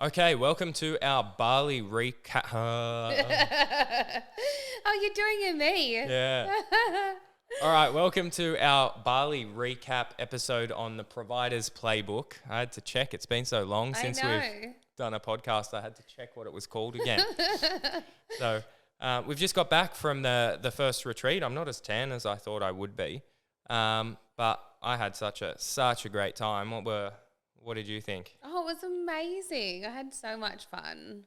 Okay, welcome to our Bali recap. Oh, you're doing it me. Yeah. All right, welcome to our Bali recap episode on the Provider's Playbook. I had to check. It's been so long since we've done a podcast. I had to check what it was called again. So we've just got back from the first retreat. I'm not as tan as I thought I would be, but I had such a great time. What did you think? Oh, it was amazing. I had so much fun.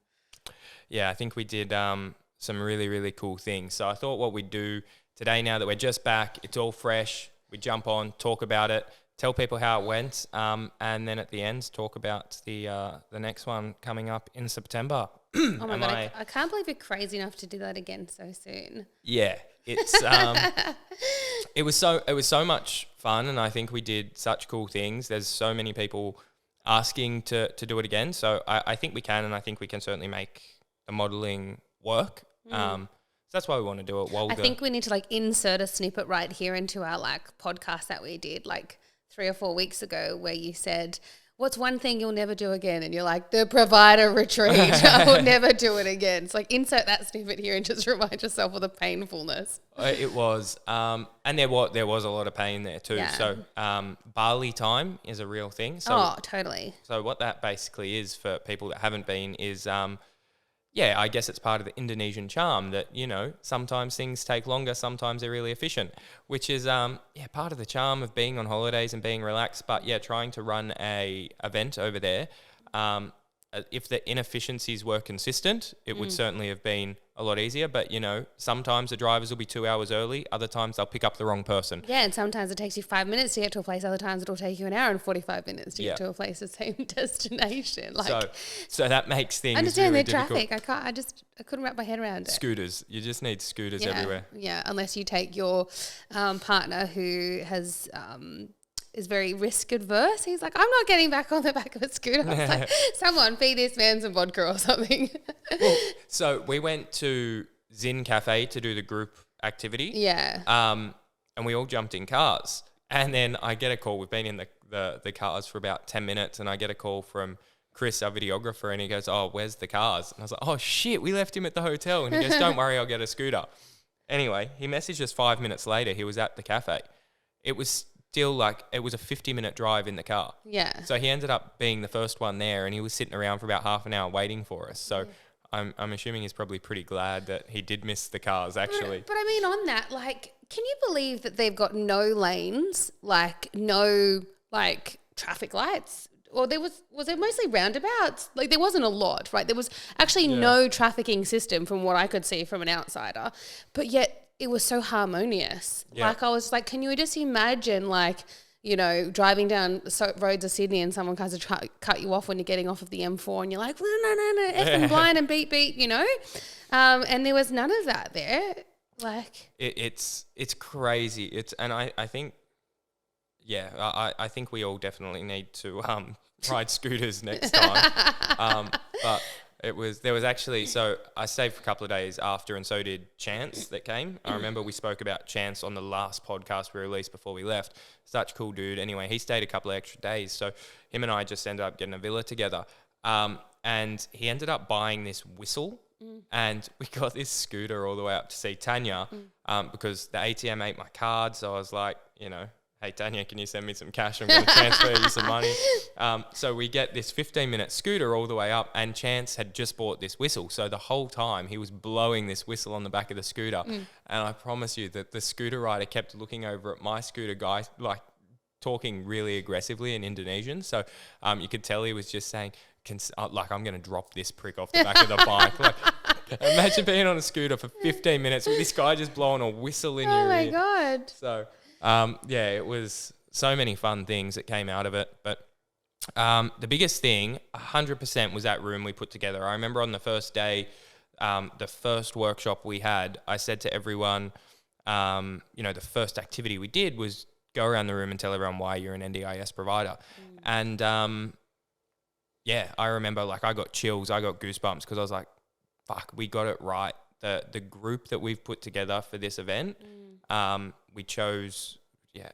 Yeah, I think we did some really, really cool things. So I thought what we'd do today, now that we're just back, it's all fresh, we jump on, talk about it, tell people how it went, and then at the end, talk about the next one coming up in September. Oh my God, I can't believe you're crazy enough to do that again so soon. Yeah, it's it was so much fun, and I think we did such cool things. There's so many people asking to do it again, so I think we can, and I think we can certainly make the modelling work. So that's why we want to do it. I think we need to insert a snippet right here into our podcast that we did 3 or 4 weeks ago, where you said, "What's one thing you'll never do again?" And you're like, "The Provider Retreat. I will never do it again." It's insert that snippet here and just remind yourself of the painfulness. It was, and there was a lot of pain there too. Yeah. So Bali time is a real thing. So, totally. So what that basically is for people that haven't been is, I guess it's part of the Indonesian charm that, sometimes things take longer, sometimes they're really efficient, which is, part of the charm of being on holidays and being relaxed. But trying to run a event over there, if the inefficiencies were consistent, it would certainly have been a lot easier. But, sometimes the drivers will be 2 hours early. Other times they'll pick up the wrong person. Yeah, and sometimes it takes you 5 minutes to get to a place. Other times it'll take you an hour and 45 minutes to get to a place, the same destination. So that makes things understand really their difficult. traffic. I couldn't wrap my head around it. Scooters. You just need scooters everywhere. Yeah, unless you take your partner who has... is very risk adverse. He's like, "I'm not getting back on the back of a scooter." I was like, "Someone feed this man some vodka or something." Well, so we went to Zin Cafe to do the group activity. Yeah. And we all jumped in cars. And then I get a call. We've been in the cars for about 10 minutes, and I get a call from Chris, our videographer, and he goes, "Oh, where's the cars?" And I was like, "Oh shit, we left him at the hotel." And he goes, "Don't worry, I'll get a scooter." Anyway, he messaged us 5 minutes later. He was at the cafe. It was still it was a 50-minute drive in the car. Yeah. So he ended up being the first one there, and he was sitting around for about half an hour waiting for us. So I'm assuming he's probably pretty glad that he did miss the cars, actually. But I mean, on that, can you believe that they've got no lanes, no traffic lights? Or was it mostly roundabouts? There wasn't a lot, right? There was actually no trafficking system from what I could see from an outsider, but yet it was so harmonious. Yeah. I was like, can you just imagine, driving down roads of Sydney and someone kind of cut you off when you're getting off of the M4 and you're like, well, no, effing blind and beat, and there was none of that there. It's crazy. I think, I think we all definitely need to ride scooters next time. But there was actually, so I stayed for a couple of days after, and so did Chance that came. I remember we spoke about Chance on the last podcast we released before we left. Such a cool dude. Anyway, he stayed a couple of extra days. So him and I just ended up getting a villa together. And he ended up buying this whistle. And we got this scooter all the way up to see Tanya because the ATM ate my card. So I was like, "Hey, Tanya, can you send me some cash? I'm going to transfer you some money." So we get this 15-minute scooter all the way up, and Chance had just bought this whistle. So the whole time he was blowing this whistle on the back of the scooter. And I promise you that the scooter rider kept looking over at my scooter guy, talking really aggressively in Indonesian. So you could tell he was just saying, I'm going to drop this prick off the back of the bike. Imagine being on a scooter for 15 minutes with this guy just blowing a whistle in your ear. Oh, my God. So... it was so many fun things that came out of it. But the biggest thing, 100%, was that room we put together. I remember on the first day, the first workshop we had, I said to everyone, the first activity we did was go around the room and tell everyone why you're an NDIS provider. And I remember I got chills, I got goosebumps because I was like, fuck, we got it right. The group that we've put together for this event, we chose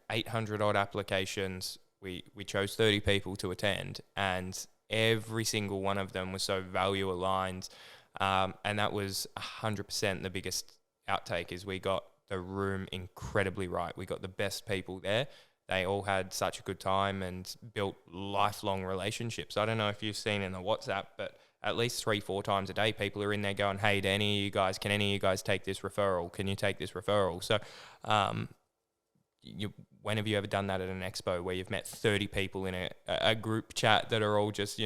800 odd applications. We chose 30 people to attend, and every single one of them was so value aligned. And that was 100% the biggest outtake, is we got the room incredibly right. We got the best people there. They all had such a good time and built lifelong relationships. I don't know if you've seen in the WhatsApp, but at least 3-4 times a day, people are in there going, hey, can any of you guys take this referral? Can you take this referral? So when have you ever done that at an expo where you've met 30 people in a group chat that are all just,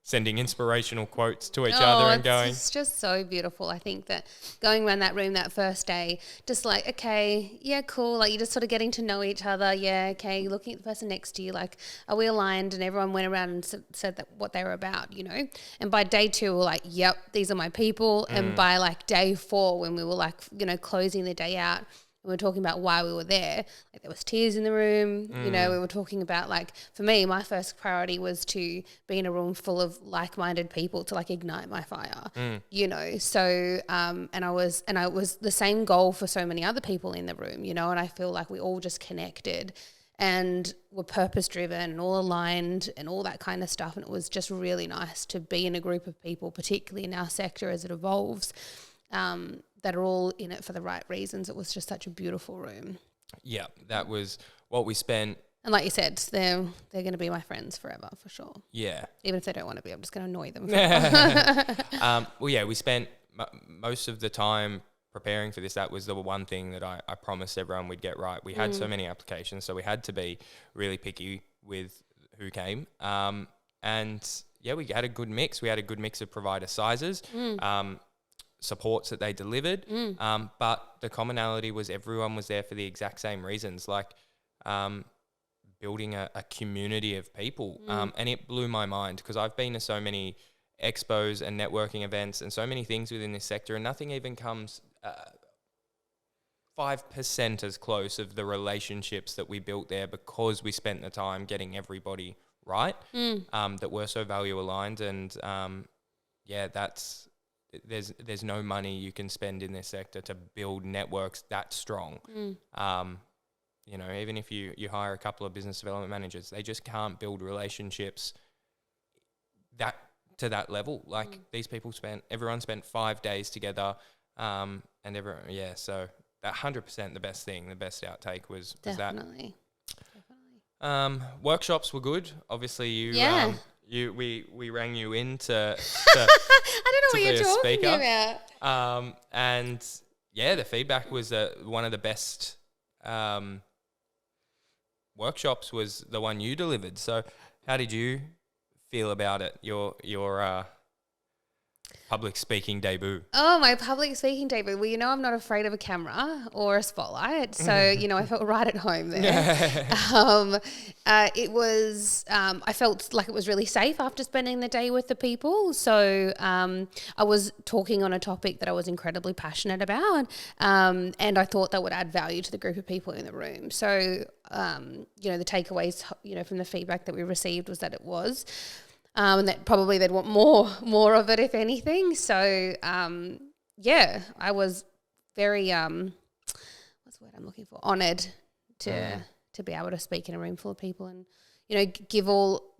sending inspirational quotes to each other and going... It's just so beautiful. I think that going around that room that first day, just like, okay, yeah, cool. Like, you're just sort of getting to know each other. Yeah, okay, you're looking at the person next to you, like, are we aligned? And everyone went around and said that what they were about, And by day 2, we're like, yep, these are my people. And by like day 4, when we were like, closing the day out, we were talking about why we were there. Like, there was tears in the room. We were talking about, like, for me, my first priority was to be in a room full of like-minded people to, like, ignite my fire. So and I was the same goal for so many other people in the room. And I feel like we all just connected and were purpose-driven and all aligned and all that kind of stuff. And it was just really nice to be in a group of people, particularly in our sector as it evolves, that are all in it for the right reasons. It was just such a beautiful room. Yeah, that was what we spent. And like you said, they're going to be my friends forever, for sure. Yeah. Even if they don't want to be, I'm just going to annoy them. We spent most of the time preparing for this. That was the one thing that I promised everyone we'd get right. We had so many applications, so we had to be really picky with who came. And yeah, we had a good mix. We had a good mix of provider sizes. Supports that they delivered, but the commonality was everyone was there for the exact same reasons, like building a community of people. And it blew my mind, because I've been to so many expos and networking events and so many things within this sector, and nothing even comes 5% as close of the relationships that we built there, because we spent the time getting everybody right, that were so value aligned. And that's... There's no money you can spend in this sector to build networks that strong. Even if you hire a couple of business development managers, they just can't build relationships that to that level. Like, these people everyone spent 5 days together, and everyone, so that 100% the best thing, the best outtake was Definitely. Workshops were good. Obviously, we rang you in to I don't know what you're talking about. And the feedback was that one of the best workshops was the one you delivered. So how did you feel about it? Your public speaking debut. Oh, my public speaking debut. Well, I'm not afraid of a camera or a spotlight. So, I felt right at home there. It was, I felt like it was really safe after spending the day with the people. So I was talking on a topic that I was incredibly passionate about. And I thought that would add value to the group of people in the room. So, the takeaways, from the feedback that we received was that it was. And that probably they'd want more of it, if anything. So, I was very, what's the word I'm looking for? Honoured to be able to speak in a room full of people and, give all,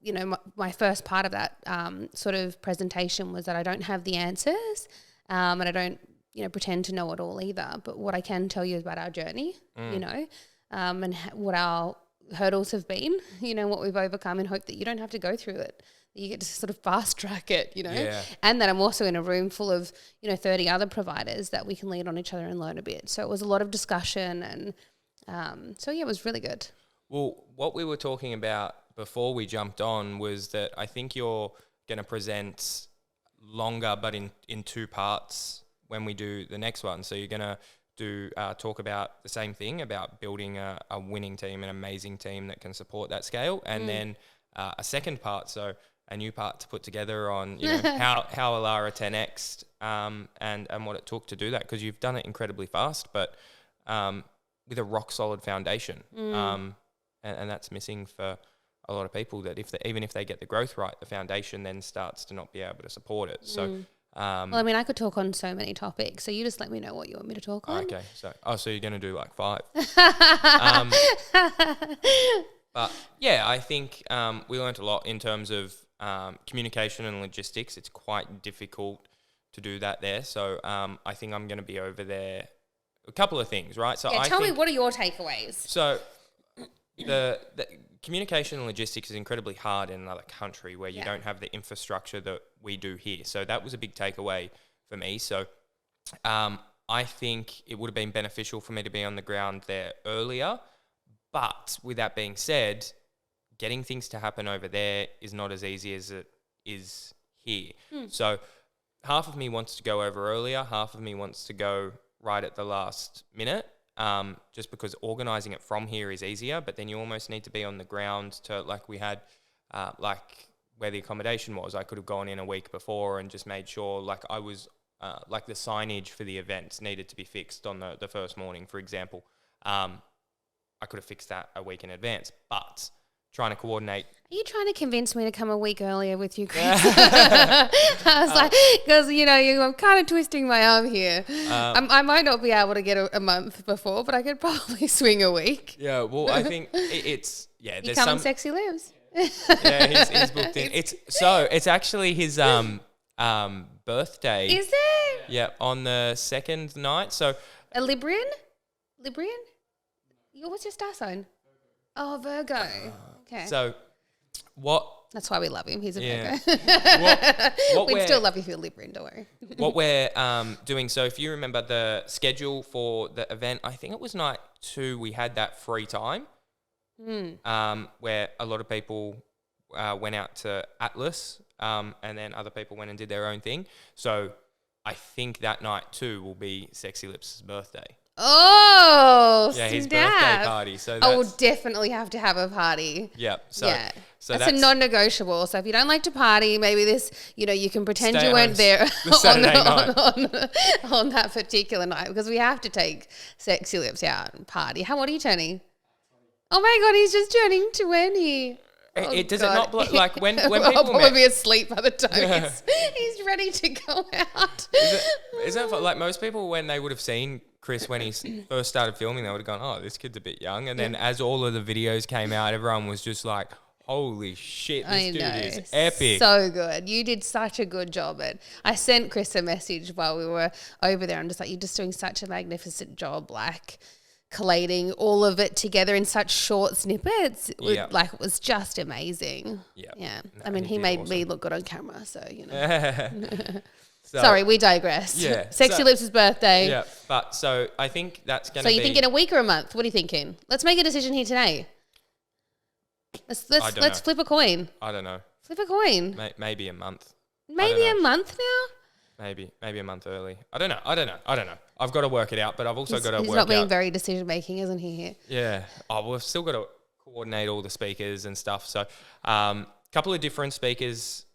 my first part of that sort of presentation was that I don't have the answers, and I don't, pretend to know it all either. But what I can tell you is about our journey, and what our hurdles have been, what we've overcome, and hope that you don't have to go through it. You get to sort of fast track it, and that I'm also in a room full of, 30 other providers that we can lean on each other and learn a bit. So it was a lot of discussion, and it was really good. Well, what we were talking about before we jumped on was that I think you're going to present longer, but in 2 parts when we do the next one. So you're going to talk about the same thing, about building a winning team, an amazing team that can support that scale, and then a second part, so a new part to put together on how Alara 10x'd and what it took to do that, because you've done it incredibly fast, but with a rock solid foundation, and that's missing for a lot of people. That even if they get the growth right, the foundation then starts to not be able to support it. So. I could talk on so many topics, so you just let me know what you want me to talk on. Okay, so you're going to do like 5. But yeah, I think we learnt a lot in terms of communication and logistics, it's quite difficult to do that there. So I think I'm going to be over there. A couple of things, right? So tell me, what are your takeaways? So the communication and logistics is incredibly hard in another country where you don't have the infrastructure that we do here. So that was a big takeaway for me. So I think it would have been beneficial for me to be on the ground there earlier. But with that being said, getting things to happen over there is not as easy as it is here. So half of me wants to go over earlier, half of me wants to go right at the last minute, just because organising it from here is easier, but then you almost need to be on the ground to, like we had, like where the accommodation was, I could have gone in a week before and just made sure, like I was, like the signage for the events needed to be fixed on the first morning, for example. I could have fixed that a week in advance, but trying to coordinate. Are you trying to convince me to come a week earlier with you, Chris? I was like, because, I'm kind of twisting my arm here. I might not be able to get a month before, but I could probably swing a week. Yeah, well, I think it's, You there's come some... on Sexy Lives. He's booked in. It's actually his birthday. Is it? Yeah, on the second night. So a Librian? What's your star sign? Oh, Virgo. Okay. So what? That's why we love him. He's a Virgo. We'd still love you if you're Librian, don't worry. What we're doing, so if you remember the schedule for the event, I think it was night 2, we had that free time where a lot of people went out to Atlas and then other people went and did their own thing. So I think that night 2 will be Sexy Lips' birthday. Oh, yeah, his snap. birthday party. So I will definitely have to have a party. Yeah. So that's a non-negotiable. So if you don't like to party, maybe you can pretend you weren't there on that particular night, because we have to take Sexy Lips out and party. How old are you turning? Oh my God, he's just turning 20. Does it not like when people I'll probably be asleep by the time he's ready to go out. Is that like most people, when they would have seen Chris when he first started filming, they would have gone, "Oh, this kid's a bit young," and then as all of the videos came out, everyone was just like, "Holy shit, this dude is epic!" So good. You did such a good job. I sent Chris a message while we were over there. I'm just like, "You're just doing such a magnificent job, like collating all of it together in such short snippets." It was just amazing. Yeah. No, I mean, he made me look good on camera, so Sorry, we digress. Yeah. Sexy Lips' birthday. Yeah, but so I think that's going to be... So you're thinking a week or a month? What are you thinking? Let's make a decision here today. Let's flip a coin. I don't know. Flip a coin. Maybe a month. Maybe a month now? Maybe a month early. I don't know. I've got to work it out, but I've also got to work out... He's not being very decision-making, isn't he, here? Yeah. We've still got to coordinate all the speakers and stuff. So couple of different speakers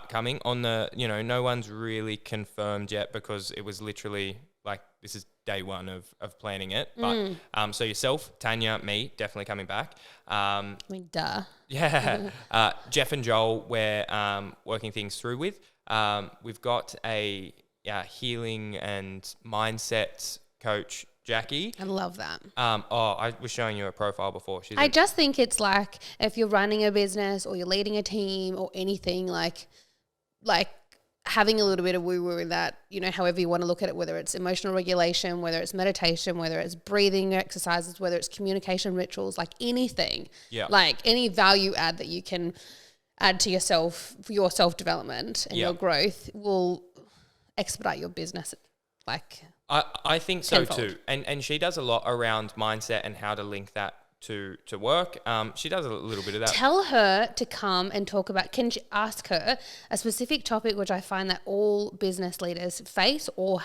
coming on the... no one's really confirmed yet, because it was literally like, this is day 1 of planning it. But so yourself, Tanya, me, definitely coming back. Duh. Yeah. Jeff and Joel, we're working things through with. We've got a healing and mindset coach, Jackie. I love that. I was showing you a profile before. I just think it's like, if you're running a business or you're leading a team or anything, like having a little bit of woo-woo in that, however you want to look at it, whether it's emotional regulation, whether it's meditation, whether it's breathing exercises, whether it's communication rituals, like anything, like any value add that you can add to yourself for your self-development and your growth will expedite your business. I think so tenfold. too. And she does a lot around mindset and how to link that to work. She does a little bit of that. Tell her to come and talk about, can you ask her a specific topic which I find that all business leaders face or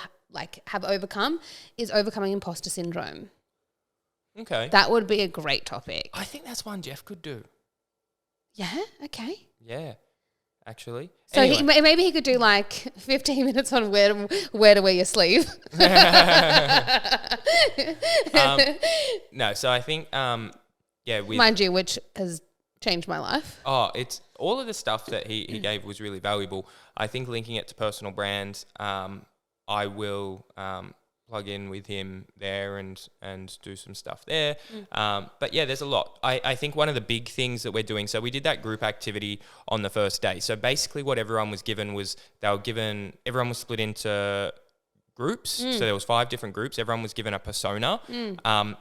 have overcome, is overcoming imposter syndrome. Okay. That would be a great topic. I think that's one Jeff could do. Yeah, okay. Yeah, actually. So anyway. maybe he could do 15 minutes on where to wear your sleeve. No, so I think, mind you, which has changed my life. It's all of the stuff that he gave was really valuable. I think linking it to personal brand, I will plug in with him there and do some stuff there. But yeah, there's a lot. I think one of the big things that we're doing, so we did that group activity on the first day. So basically what everyone was given was everyone was split into groups. So there was 5 different groups. Everyone was given a persona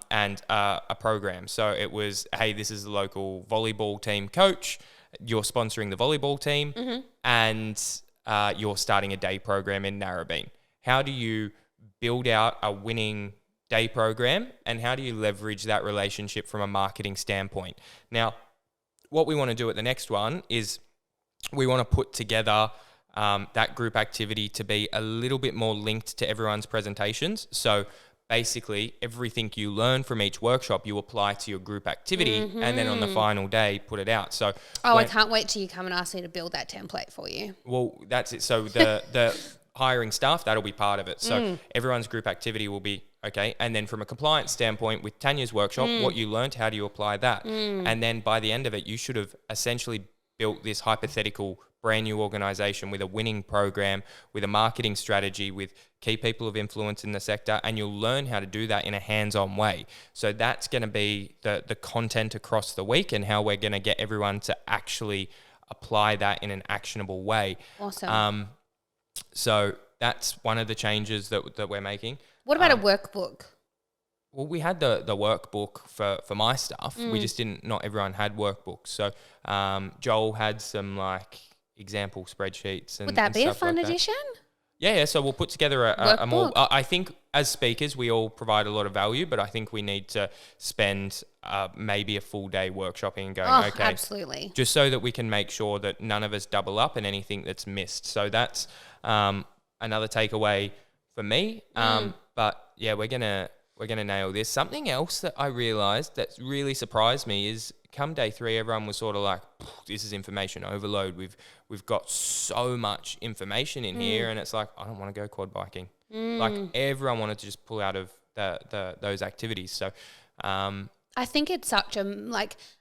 and a program. So it was, hey, this is the local volleyball team coach. You're sponsoring the volleyball team and you're starting a day program in Narrabeen. How do you build out a winning day program and how do you leverage that relationship from a marketing standpoint? Now, what we want to do at the next one is we want to put together that group activity to be a little bit more linked to everyone's presentations. So basically everything you learn from each workshop you apply to your group activity and then on the final day put it out. So I can't wait till you come and ask me to build that template for you. Well, that's it. So the hiring staff, that'll be part of it. So everyone's group activity will be okay. And then from a compliance standpoint with Tanya's workshop, what you learned, how do you apply that? And then by the end of it, you should have essentially built this hypothetical brand new organization with a winning program, with a marketing strategy, with key people of influence in the sector, and you'll learn how to do that in a hands-on way. So that's going to be the content across the week and how we're going to get everyone to actually apply that in an actionable way. Awesome. So that's one of the changes that we're making. What about a workbook? Well, we had the workbook for my stuff. We just not everyone had workbooks. So Joel had some like example spreadsheets and would that be a fun like addition? Yeah. So we'll put together a more. I think as speakers, we all provide a lot of value, but I think we need to spend maybe a full day workshopping and going, okay, absolutely, just so that we can make sure that none of us double up and anything that's missed. So that's another takeaway for me. But yeah, we're gonna nail this. Something else that I realized that really surprised me is come day 3, everyone was sort of like, this is information overload. We've got so much information in here, and it's like, I don't want to go quad biking. Like everyone wanted to just pull out of those activities. So I think it's such a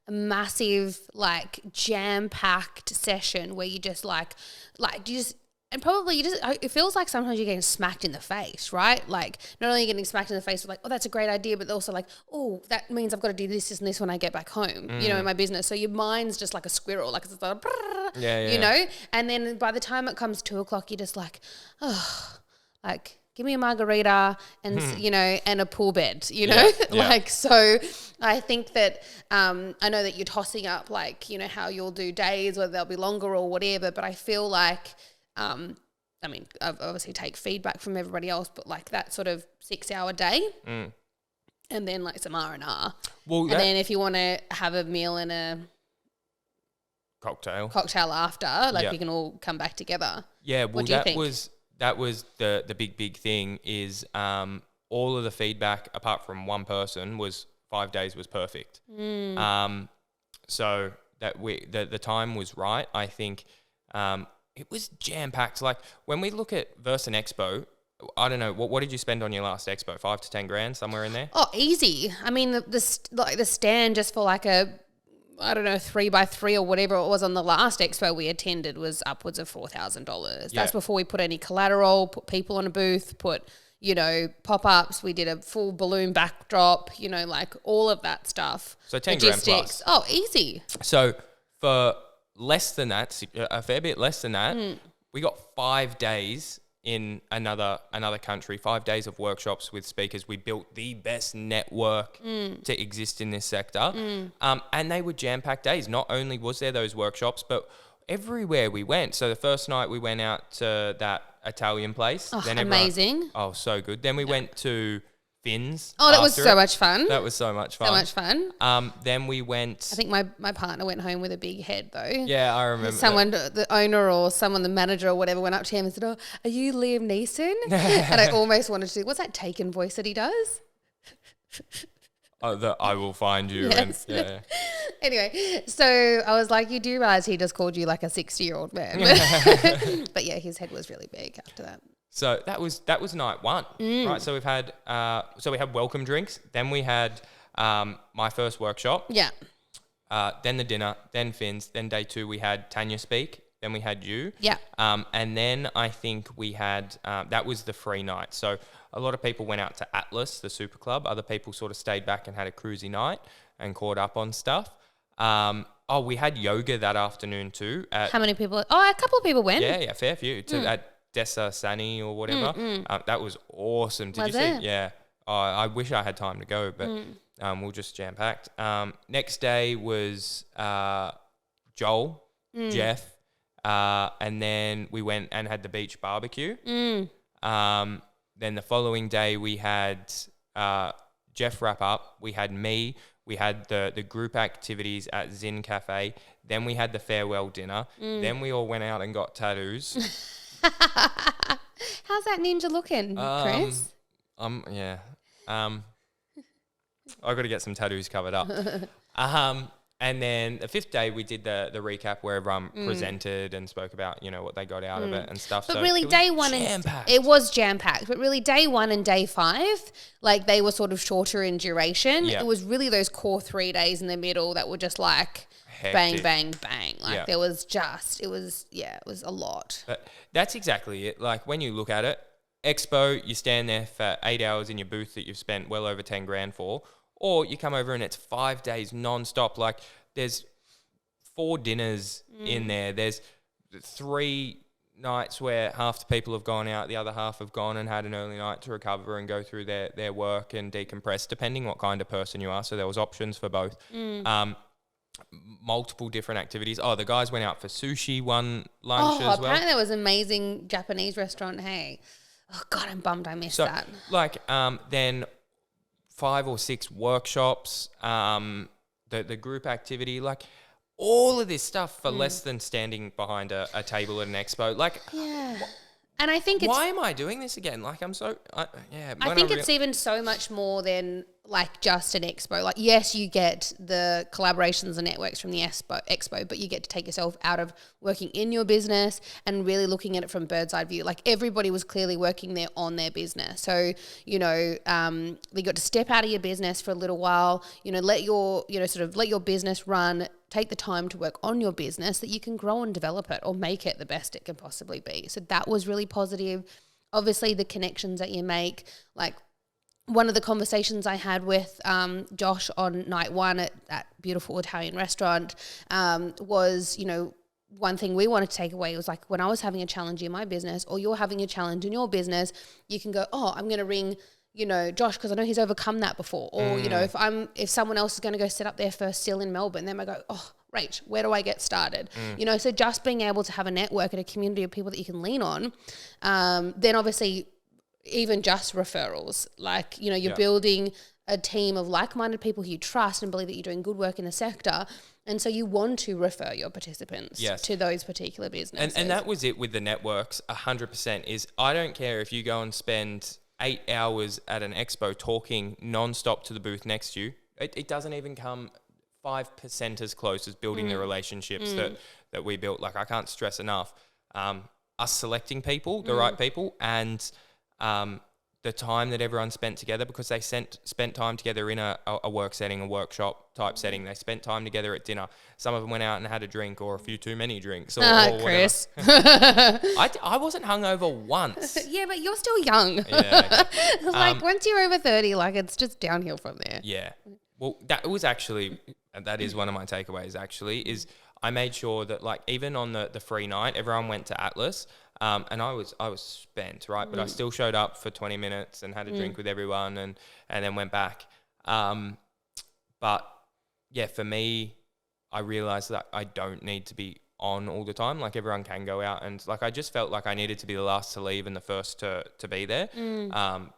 massive jam-packed session where you just and probably it feels like sometimes you're getting smacked in the face, right? Like not only getting smacked in the face with like, oh, that's a great idea, but also like, oh, that means I've got to do this, this and this when I get back home, in my business. So your mind's just like a squirrel, like it's like, and then by the time it comes 2:00, you're just like, oh, like give me a margarita and, and a pool bed, so I think that, I know that you're tossing up how you'll do days, whether they'll be longer or whatever, but I feel like, I obviously take feedback from everybody else, but that sort of 6-hour day and then some R&R. Well, and then if you want to have a meal and a cocktail after, we can all come back together. Yeah. Well, what do you think? That was the big thing is all of the feedback apart from one person was 5 days was perfect. So that the time was right. I think it was jam-packed. Like when we look at Versa Expo, I don't know, what did you spend on your last expo? 5 to 10 grand, somewhere in there? Oh, easy. I mean, the stand just for a 3x3 or whatever it was on the last expo we attended was upwards of $4,000. That's before we put any collateral, put people on a booth, put, pop-ups. We did a full balloon backdrop, all of that stuff. So 10 grand plus. Oh, easy. So for less than that, a fair bit less than that, we got 5 days in another country, 5 days of workshops with speakers. We built the best network to exist in this sector. And they were jam-packed days. Not only was there those workshops, but everywhere we went. So the first night we went out to that Italian place. Oh, then amazing. So good. Then we went to Finn's. Oh, that was so much fun. That was so much fun. So much fun. Then we went... I think my partner went home with a big head though. Yeah, I remember. Someone, the owner or someone, the manager or whatever, went up to him and said, oh, are you Liam Neeson? And I almost wanted to do, what's that Taken voice that he does? I will find you. Yes. And, yeah. Anyway, so I was like, you do realize he just called you like a 60-year-old man. But yeah, his head was really big after that. So that was night 1, right? So we had welcome drinks. Then we had my first workshop. Yeah. Then the dinner. Then Finn's. Then day 2 we had Tanya speak. then we had you. Yeah. And then I think we had, that was the free night. So a lot of people went out to Atlas, the super club. Other people sort of stayed back and had a cruisy night and caught up on stuff. We had yoga that afternoon too. How many people? Oh, a couple of people went. Yeah, fair few. At Dessa Sani or whatever. That was awesome. Did you see? Yeah. I wish I had time to go, but we'll just jam-packed. Next day was Joel, Jeff, and then we went and had the beach barbecue. Then the following day we had Jeff wrap up. We had me. We had the group activities at Zin Cafe. Then we had the farewell dinner. Then we all went out and got tattoos. How's that ninja looking, Chris? Yeah. I've got to get some tattoos covered up. And then the fifth day we did the recap where everyone presented and spoke about, what they got out of it and stuff. But so really day one it was jam-packed. But really day 1 and day 5, like they were sort of shorter in duration. Yeah. It was really those core 3 days in the middle that were just like hectic. bang, bang, bang. Like there was it was a lot. But that's exactly it. Like when you look at it, Expo, you stand there for 8 hours in your booth that you've spent well over 10 grand for, or you come over and it's 5 days non-stop. Like there's 4 dinners in there. There's 3 nights where half the people have gone out, the other half have gone and had an early night to recover and go through their work and decompress, depending what kind of person you are. So there was options for both. Multiple different activities. Oh, the guys went out for sushi one lunch as well. Apparently there was an amazing Japanese restaurant. Hey. Oh, God, I'm bummed I missed that. Like, then 5 or 6 workshops, the group activity, like all of this stuff for less than standing behind a table at an expo. Like, and I think why am I doing this again? Like, I'm so, I think it's even so much more than like just an expo. Like, yes, you get the collaborations and networks from the expo, but you get to take yourself out of working in your business and really looking at it from bird's eye view. Like everybody was clearly working there on their business. So, we got to step out of your business for a little while, let your business run, take the time to work on your business that you can grow and develop it or make it the best it can possibly be. So that was really positive. Obviously the connections that you make, like one of the conversations I had with Josh on night 1 at that beautiful Italian restaurant was, one thing we wanted to take away was like when I was having a challenge in my business or you're having a challenge in your business, you can go, I'm going to ring, Josh, because I know he's overcome that before. Or, if someone else is going to go set up their first still in Melbourne, then I go, Rach, where do I get started? So just being able to have a network and a community of people that you can lean on, then obviously even just referrals, like, you're building a team of like-minded people who you trust and believe that you're doing good work in the sector. And so you want to refer your participants to those particular businesses. And that was it with the networks, 100%, is I don't care if you go and spend 8 hours at an expo talking non-stop to the booth next to you. It doesn't even come 5% as close as building the relationships that we built. Like I can't stress enough, us selecting people, the right people, and the time that everyone spent together, because they spent time together in a work setting, a workshop type setting. They spent time together at dinner. Some of them went out and had a drink or a few too many drinks. Or Chris. I wasn't hungover once. Yeah, but you're still young. Yeah, okay. Like once you're over 30, like it's just downhill from there. Yeah. Well, that is one of my takeaways actually, is I made sure that like even on the free night, everyone went to Atlas. And I was spent, right? But I still showed up for 20 minutes and had a drink with everyone and then went back. But yeah, for me, I realized that I don't need to be on all the time. Like everyone can go out, and like I just felt like I needed to be the last to leave and the first to be there,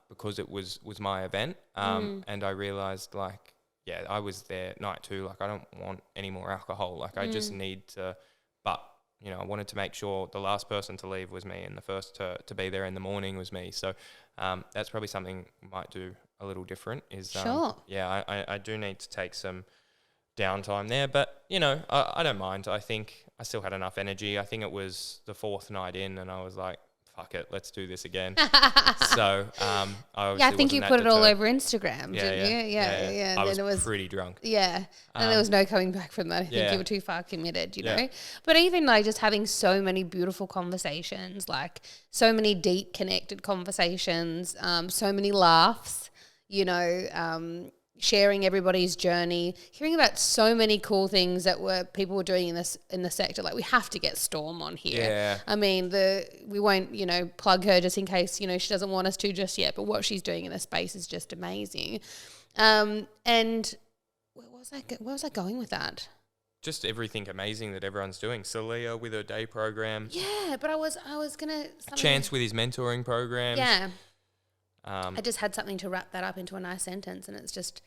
because it was my event. And I realized like, yeah, I was there night 2. Like I don't want any more alcohol. Like I just need to, but I wanted to make sure the last person to leave was me and the first to be there in the morning was me. So that's probably something we might do a little different is, sure. I do need to take some downtime there, but I don't mind. I think I still had enough energy. I think it was the 4th night in and I was like, fuck it, let's do this again. So I think you put it all over Instagram, didn't you? Yeah. I then was pretty drunk. Yeah, and there was no coming back from that. I think you were too far committed, you know. But even like just having so many beautiful conversations, like so many deep connected conversations, so many laughs, you know, sharing everybody's journey, hearing about so many cool things that people were doing in the sector. Like, we have to get Storm on here. Yeah. I mean, we won't, you know, plug her just in case, you know, she doesn't want us to just yet, but what she's doing in the space is just amazing. And where was I going with that? Just everything amazing that everyone's doing. Celia with her day program. Yeah, but I was gonna Chance with his mentoring programs. Yeah. I just had something to wrap that up into a nice sentence, and it's just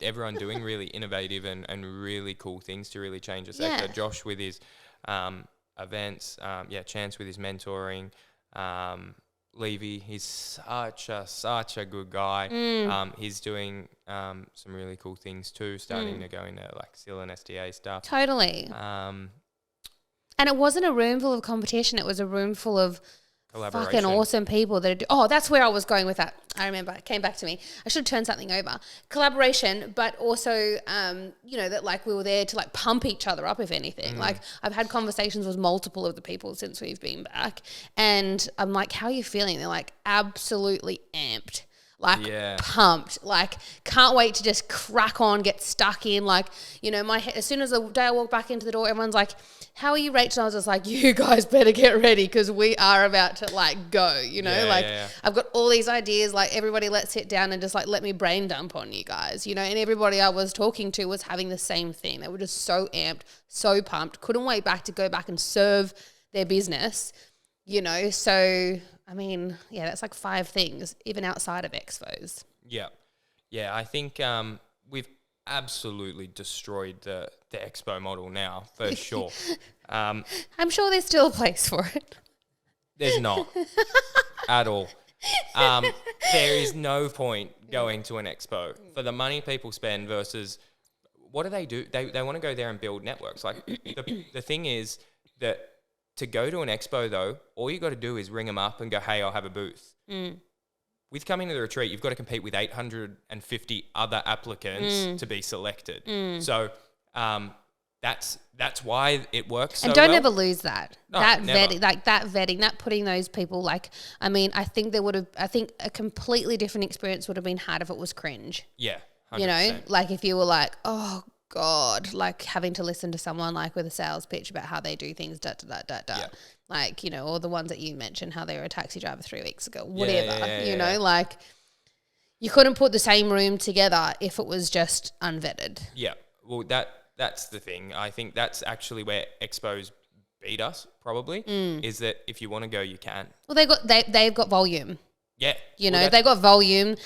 everyone doing really innovative and really cool things to really change the sector. Josh with his events, Chance with his mentoring, Levy, he's such a good guy. He's doing some really cool things too, starting to go into like SIL and SDA stuff. Totally. And it wasn't a room full of competition, it was a room full of fucking awesome people that's where I was going with that. I remember it came back to me. I should have turned something over. Collaboration, but also, you know, that like we were there to like pump each other up, if anything. Like, I've had conversations with multiple of the people since we've been back, and I'm like, how are you feeling? They're like, absolutely amped. Like, pumped, like, can't wait to just crack on, get stuck in. Like, you know, as soon as the day I walk back into the door, everyone's like, how are you, Rachel? I was just like, you guys better get ready because we are about to like go, you know, I've got all these ideas, like, everybody let's sit down and just like, let me brain dump on you guys, you know. And everybody I was talking to was having the same thing. They were just so amped, so pumped, couldn't wait to go back and serve their business, you know. So, I mean, that's like 5 things, even outside of expos. Yeah, I think we've absolutely destroyed the expo model now, for sure. I'm sure there's still a place for it. There's not at all. There is no point going to an expo for the money people spend versus what do? They want to go there and build networks. Like, the thing is that to go to an expo, though, all you got to do is ring them up and go, hey, I'll have a booth. With coming to the retreat, you've got to compete with 850 other applicants to be selected. So that's why it works so well. And don't ever lose that. No, that never. vetting, that putting those people, like, I mean, I think a completely different experience would have been had if it was cringe. Yeah, 100%. You know, like if you were like, oh God, like having to listen to someone like with a sales pitch about how they do things, Yeah. like, you know, or the ones that you mentioned, how they were a taxi driver 3 weeks ago, whatever, you know, yeah. like you couldn't put the same room together if it was just unvetted. Yeah, well, that's the thing. I think that's actually where expos beat us, probably, is that if you want to go, you can. Well, they've got volume. Yeah. You know, they've got volume,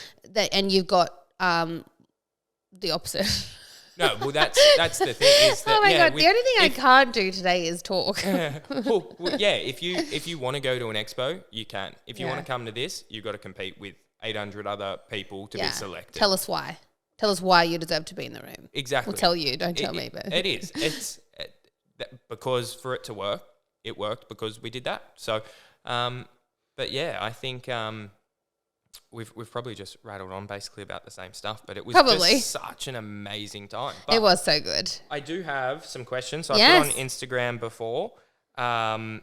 and you've got the opposite. No, well, that's the thing. Is that, oh my God, the only thing I can't do today is talk. well, if you want to go to an expo, you can. If you want to come to this, you've got to compete with 800 other people to be selected. Tell us why. Tell us why you deserve to be in the room. Exactly. We'll tell you, don't tell me. But it is. It's because for it to work, it worked because we did that. So, but yeah, I think we've probably just rattled on basically about the same stuff, but it was just such an amazing time. But it was so good. I do have some questions. So I put on Instagram before. I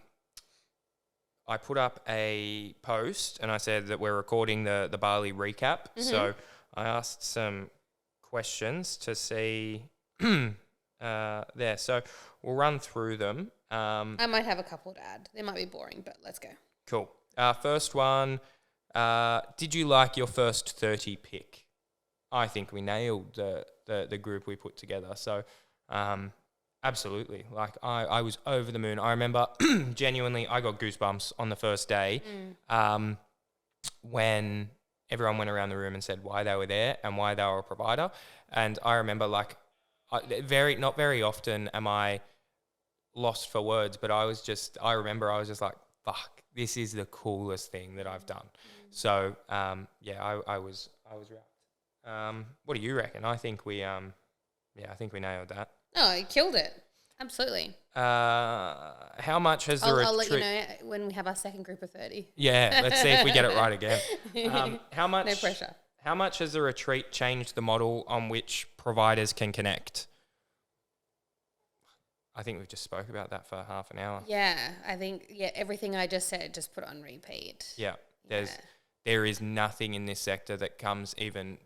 put up a post and I said that we're recording the Bali recap. Mm-hmm. So I asked some questions to see there. So we'll run through them. I might have a couple to add. They might be boring, but let's go. Cool. First one. Did you like your first 30 pick? I think we nailed the group we put together. So, absolutely. Like, I was over the moon. I remember genuinely, I got goosebumps on the first day when everyone went around the room and said why they were there and why they were a provider. And I remember, like, not very often am I lost for words, but I remember I was just like, fuck, this is the coolest thing that I've done. So, I was wrapped. What do you reckon? I think we nailed that. Oh, you killed it. Absolutely. How much has the retreat... I'll let you know when we have our second group of 30. Yeah, let's see if we get it right again. How much? No pressure. How much has the retreat changed the model on which providers can connect? I think we've just spoke about that for half an hour. Yeah, I think everything I just said, just put on repeat. Yeah, there is nothing in this sector that comes even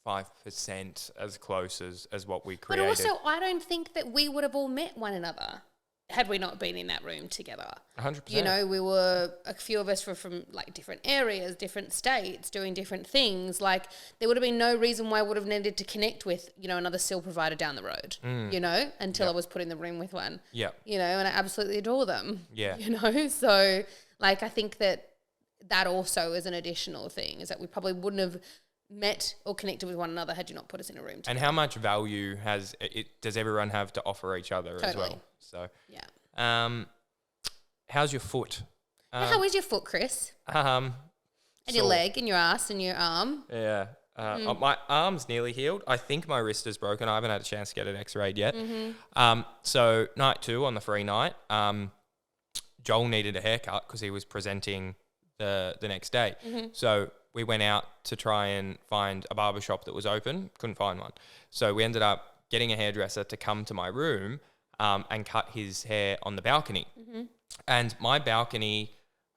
5% as close as what we created. But also, I don't think that we would have all met one another had we not been in that room together. 100%. You know, a few of us were from like different areas, different states, doing different things. Like there would have been no reason why I would have needed to connect with, you know, another SIL provider down the road, you know, until I was put in the room with one. Yeah. You know, and I absolutely adore them. Yeah. You know, so like I think that also is an additional thing, is that we probably wouldn't have met or connected with one another had you not put us in a room together. And how much value does everyone have to offer each other as well? So yeah. How's your foot? How is your foot, Chris? And your leg and your ass and your arm? Yeah. My arm's nearly healed. I think my wrist is broken. I haven't had a chance to get it x-rayed yet. So night 2 on the free night, Joel needed a haircut because he was presenting the next day. So we went out to try and find a barbershop that was open. Couldn't find one. So we ended up getting a hairdresser to come to my room and cut his hair on the balcony. And my balcony,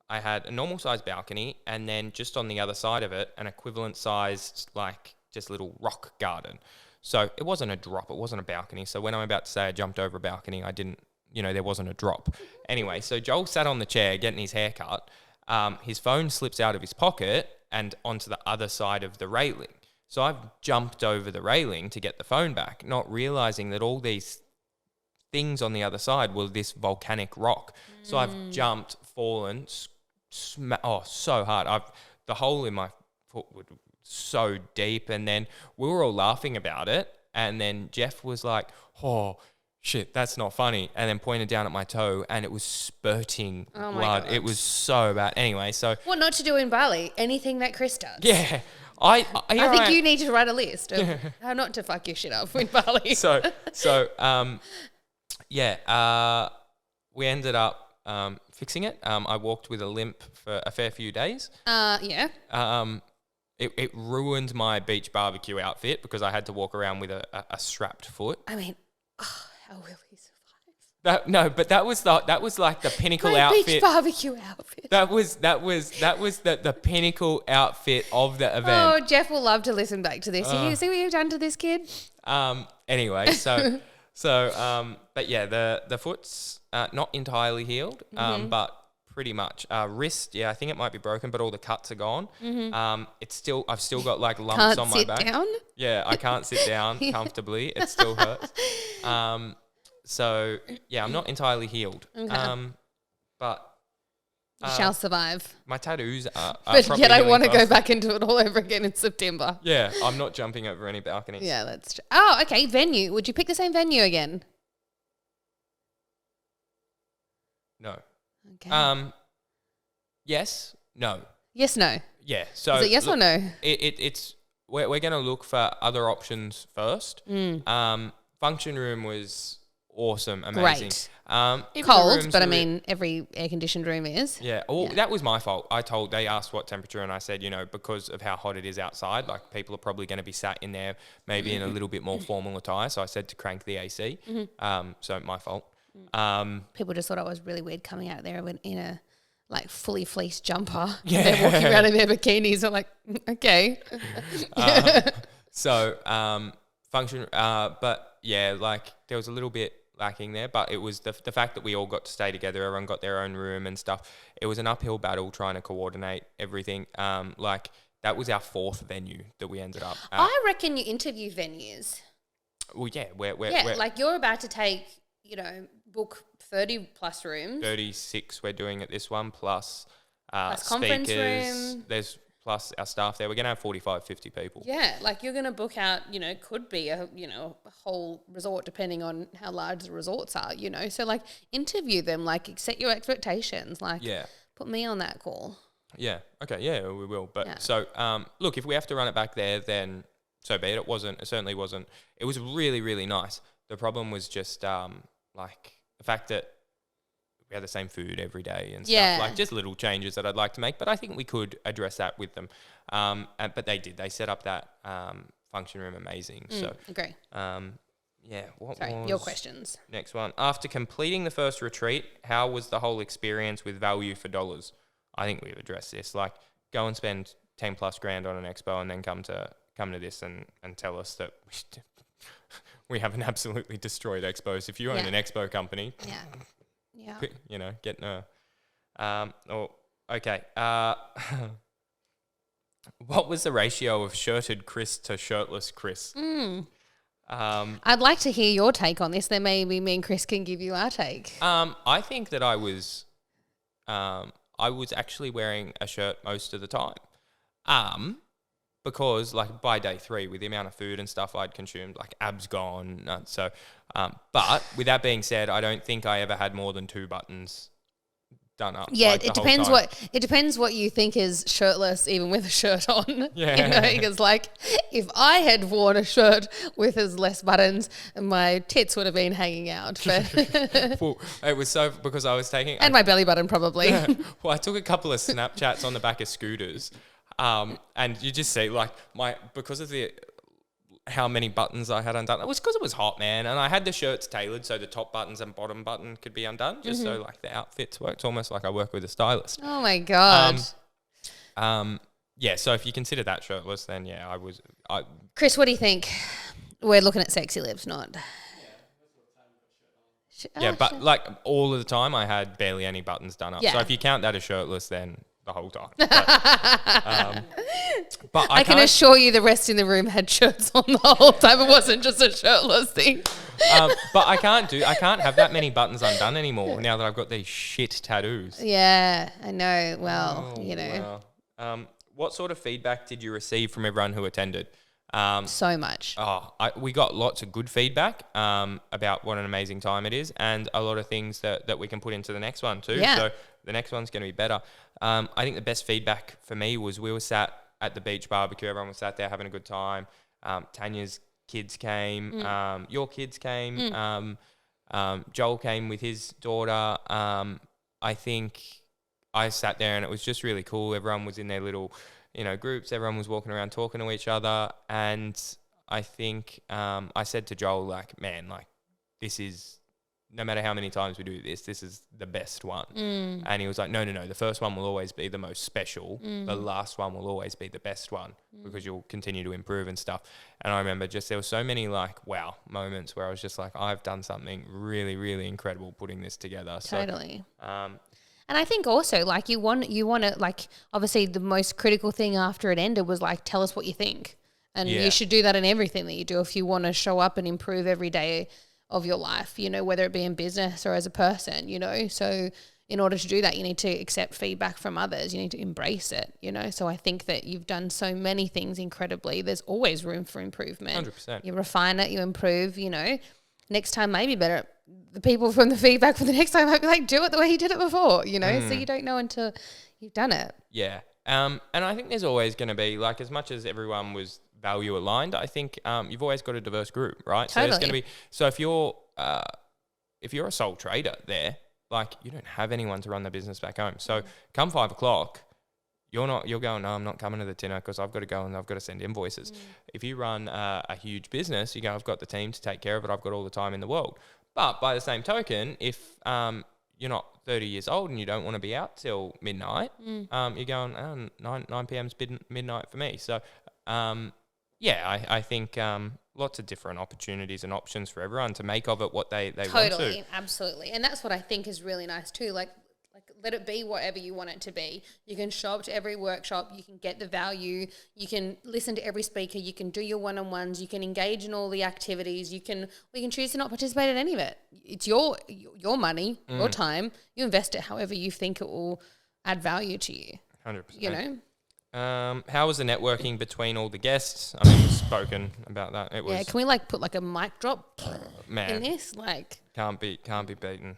I had a normal sized balcony, and then just on the other side of it, an equivalent sized, like just little rock garden. So it wasn't a drop. It wasn't a balcony. So when I'm about to say I jumped over a balcony, I didn't, you know, there wasn't a drop. Anyway, so Joel sat on the chair getting his hair cut. His phone slips out of his pocket and onto the other side of the railing. So I've jumped over the railing to get the phone back, not realizing that all these things on the other side were this volcanic rock. So I've jumped, fallen, so hard. The hole in my foot was so deep, and then we were all laughing about it, and then Jeff was like, "Oh shit, that's not funny," and then pointed down at my toe, and it was spurting blood. It was so bad. Anyway, so what not to do in Bali? Anything that Chris does. Yeah. I think you need to write a list of how not to fuck your shit up in Bali. We ended up fixing it. I walked with a limp for a fair few days. Yeah. It ruined my beach barbecue outfit because I had to walk around with a strapped foot. I mean, how will he survive? That was like the pinnacle my outfit. Beach barbecue outfit. That was the pinnacle outfit of the event. Oh, Jeff will love to listen back to this. You see what you've done to this kid? Anyway, but yeah, the foot's not entirely healed, but pretty much. Wrist, yeah, I think it might be broken, but all the cuts are gone. I've still got like lumps on my back. Can't sit down? Yeah, I can't sit down comfortably. It still hurts. So yeah, I'm not entirely healed. Okay. But you shall survive. my tattoos are but yet I want to go faster. back into it all over again in September. Yeah, I'm not jumping over any balconies. Yeah, that's true. Oh, okay. Venue. Would you pick the same venue again? No. Okay. Yes. No. Yes, no. Yeah. So Is it yes or no? It's we're going to look for other options first. Function room was awesome, amazing. Great. If the Cold, rooms but I were- mean, every air-conditioned room is. Yeah, that was my fault. They asked what temperature, and I said, because of how hot it is outside, like people are probably going to be sat in there maybe in a little bit more formal attire. So I said to crank the AC. So my fault. People just thought I was really weird coming out there in a like fully fleeced jumper. Yeah. They're walking around in their bikinis. I'm like, okay. Function, but yeah, like there was a little bit lacking there, but it was the fact that we all got to stay together, everyone got their own room and stuff. It was an uphill battle trying to coordinate everything. Like that was our 4th venue that we ended up at. I reckon you interview venues. Well, yeah, we're like you're about to take, book 30 plus rooms. 36 we're doing at this one, plus conference speakers. room. There's plus our staff there. We're going to have 45, 50 people. Yeah, like you're going to book out, could be a whole resort depending on how large the resorts are, So like interview them, like set your expectations, like put me on that call. Yeah. Okay. Yeah, we will. But Yeah. so, look, if we have to run it back there, then so be it. It certainly wasn't. It was really, really nice. The problem was just, like the fact that we had the same food every day and Yeah. stuff, like just little changes that I'd like to make. But I think we could address that with them. But they did. They set up that function room amazing. So agree. yeah. What Sorry, was your questions. next one? After completing the first retreat, how was the whole experience with value for dollars? I think we've addressed this. Like, go and spend 10 plus grand on an expo and then come to this and tell us that we haven't absolutely destroyed expos. If you own an expo company, Yeah. you know, getting a okay. What was the ratio of shirted Chris to shirtless Chris? I'd like to hear your take on this. Then maybe me and Chris can give you our take. I think that I was actually wearing a shirt most of the time. Because like by day 3, with the amount of food and stuff I'd consumed, like abs gone. So, but with that being said, I don't think I ever had more than 2 buttons done up. Yeah, like, it depends what you think is shirtless, even with a shirt on. Yeah. You know, because like if I had worn a shirt with as less buttons, my tits would have been hanging out. But Well, it was so because I was taking and my belly button probably. Well, I took a couple of Snapchats on the back of scooters. And you just see like because of how many buttons I had undone. It was because it was hot, man, and I had the shirts tailored so the top buttons and bottom button could be undone, just so like the outfits worked. Almost like I work with a stylist. Oh my god. Yeah. So if you consider that shirtless, then yeah, Chris, what do you think? We're looking at sexy lips, not. But like all of the time, I had barely any buttons done up. Yeah. So if you count that as shirtless, then the whole time. But I can assure you the rest in the room had shirts on the whole time. It wasn't just a shirtless thing. But I can't have that many buttons undone anymore now that I've got these shit tattoos. Yeah, I know. Well, you know. Wow. What sort of feedback did you receive from everyone who attended? So much. We got lots of good feedback about what an amazing time it is, and a lot of things that we can put into the next one too. Yeah. So the next one's going to be better. I think the best feedback for me was we were sat at the beach barbecue. Everyone was sat there having a good time. Tanya's kids came. Your kids came. Joel came with his daughter. I think I sat there and it was just really cool. Everyone was in their little, groups. Everyone was walking around talking to each other. And I think I said to Joel, like, man, like, this is, no matter how many times we do this is the best one. And he was like, no, the first one will always be the most special. The last one will always be the best one because you'll continue to improve and stuff. And I remember there were so many like, wow moments where I was just like, I've done something really, really incredible putting this together. Totally. So, and I think also like you want to like, obviously the most critical thing after it ended was like, tell us what you think. And you should do that in everything that you do if you want to show up and improve every day of your life, whether it be in business or as a person, So in order to do that, you need to accept feedback from others. You need to embrace it, So I think that you've done so many things incredibly. There's always room for improvement. 100%. You refine it, you improve, Next time maybe better. The people from the feedback for the next time might be like, do it the way you did it before, So you don't know until you've done it. Yeah. And I think there's always going to be, like, as much as everyone was value aligned, I think you've always got a diverse group, right? Totally. So there's going to be, if you're a sole trader there, like, you don't have anyone to run the business back home. So come 5 o'clock, you're going, no, I'm not coming to the dinner because I've got to go and I've got to send invoices. If you run a huge business, you go, I've got the team to take care of it. I've got all the time in the world. But by the same token, if you're not 30 years old and you don't want to be out till midnight, you're going, 9 p.m.'s midnight for me. So, I think lots of different opportunities and options for everyone to make of it what they want to. Totally, absolutely. And that's what I think is really nice too. Like let it be whatever you want it to be. You can show up to every workshop, you can get the value, you can listen to every speaker, you can do your one-on-ones, you can engage in all the activities, we can choose to not participate in any of it. It's your money, your time. You invest it however you think it will add value to you. 100%. How was the networking between all the guests? I mean, we've spoken about that. It was. Yeah, can we put like a mic drop man, in this? Like, can't be beaten.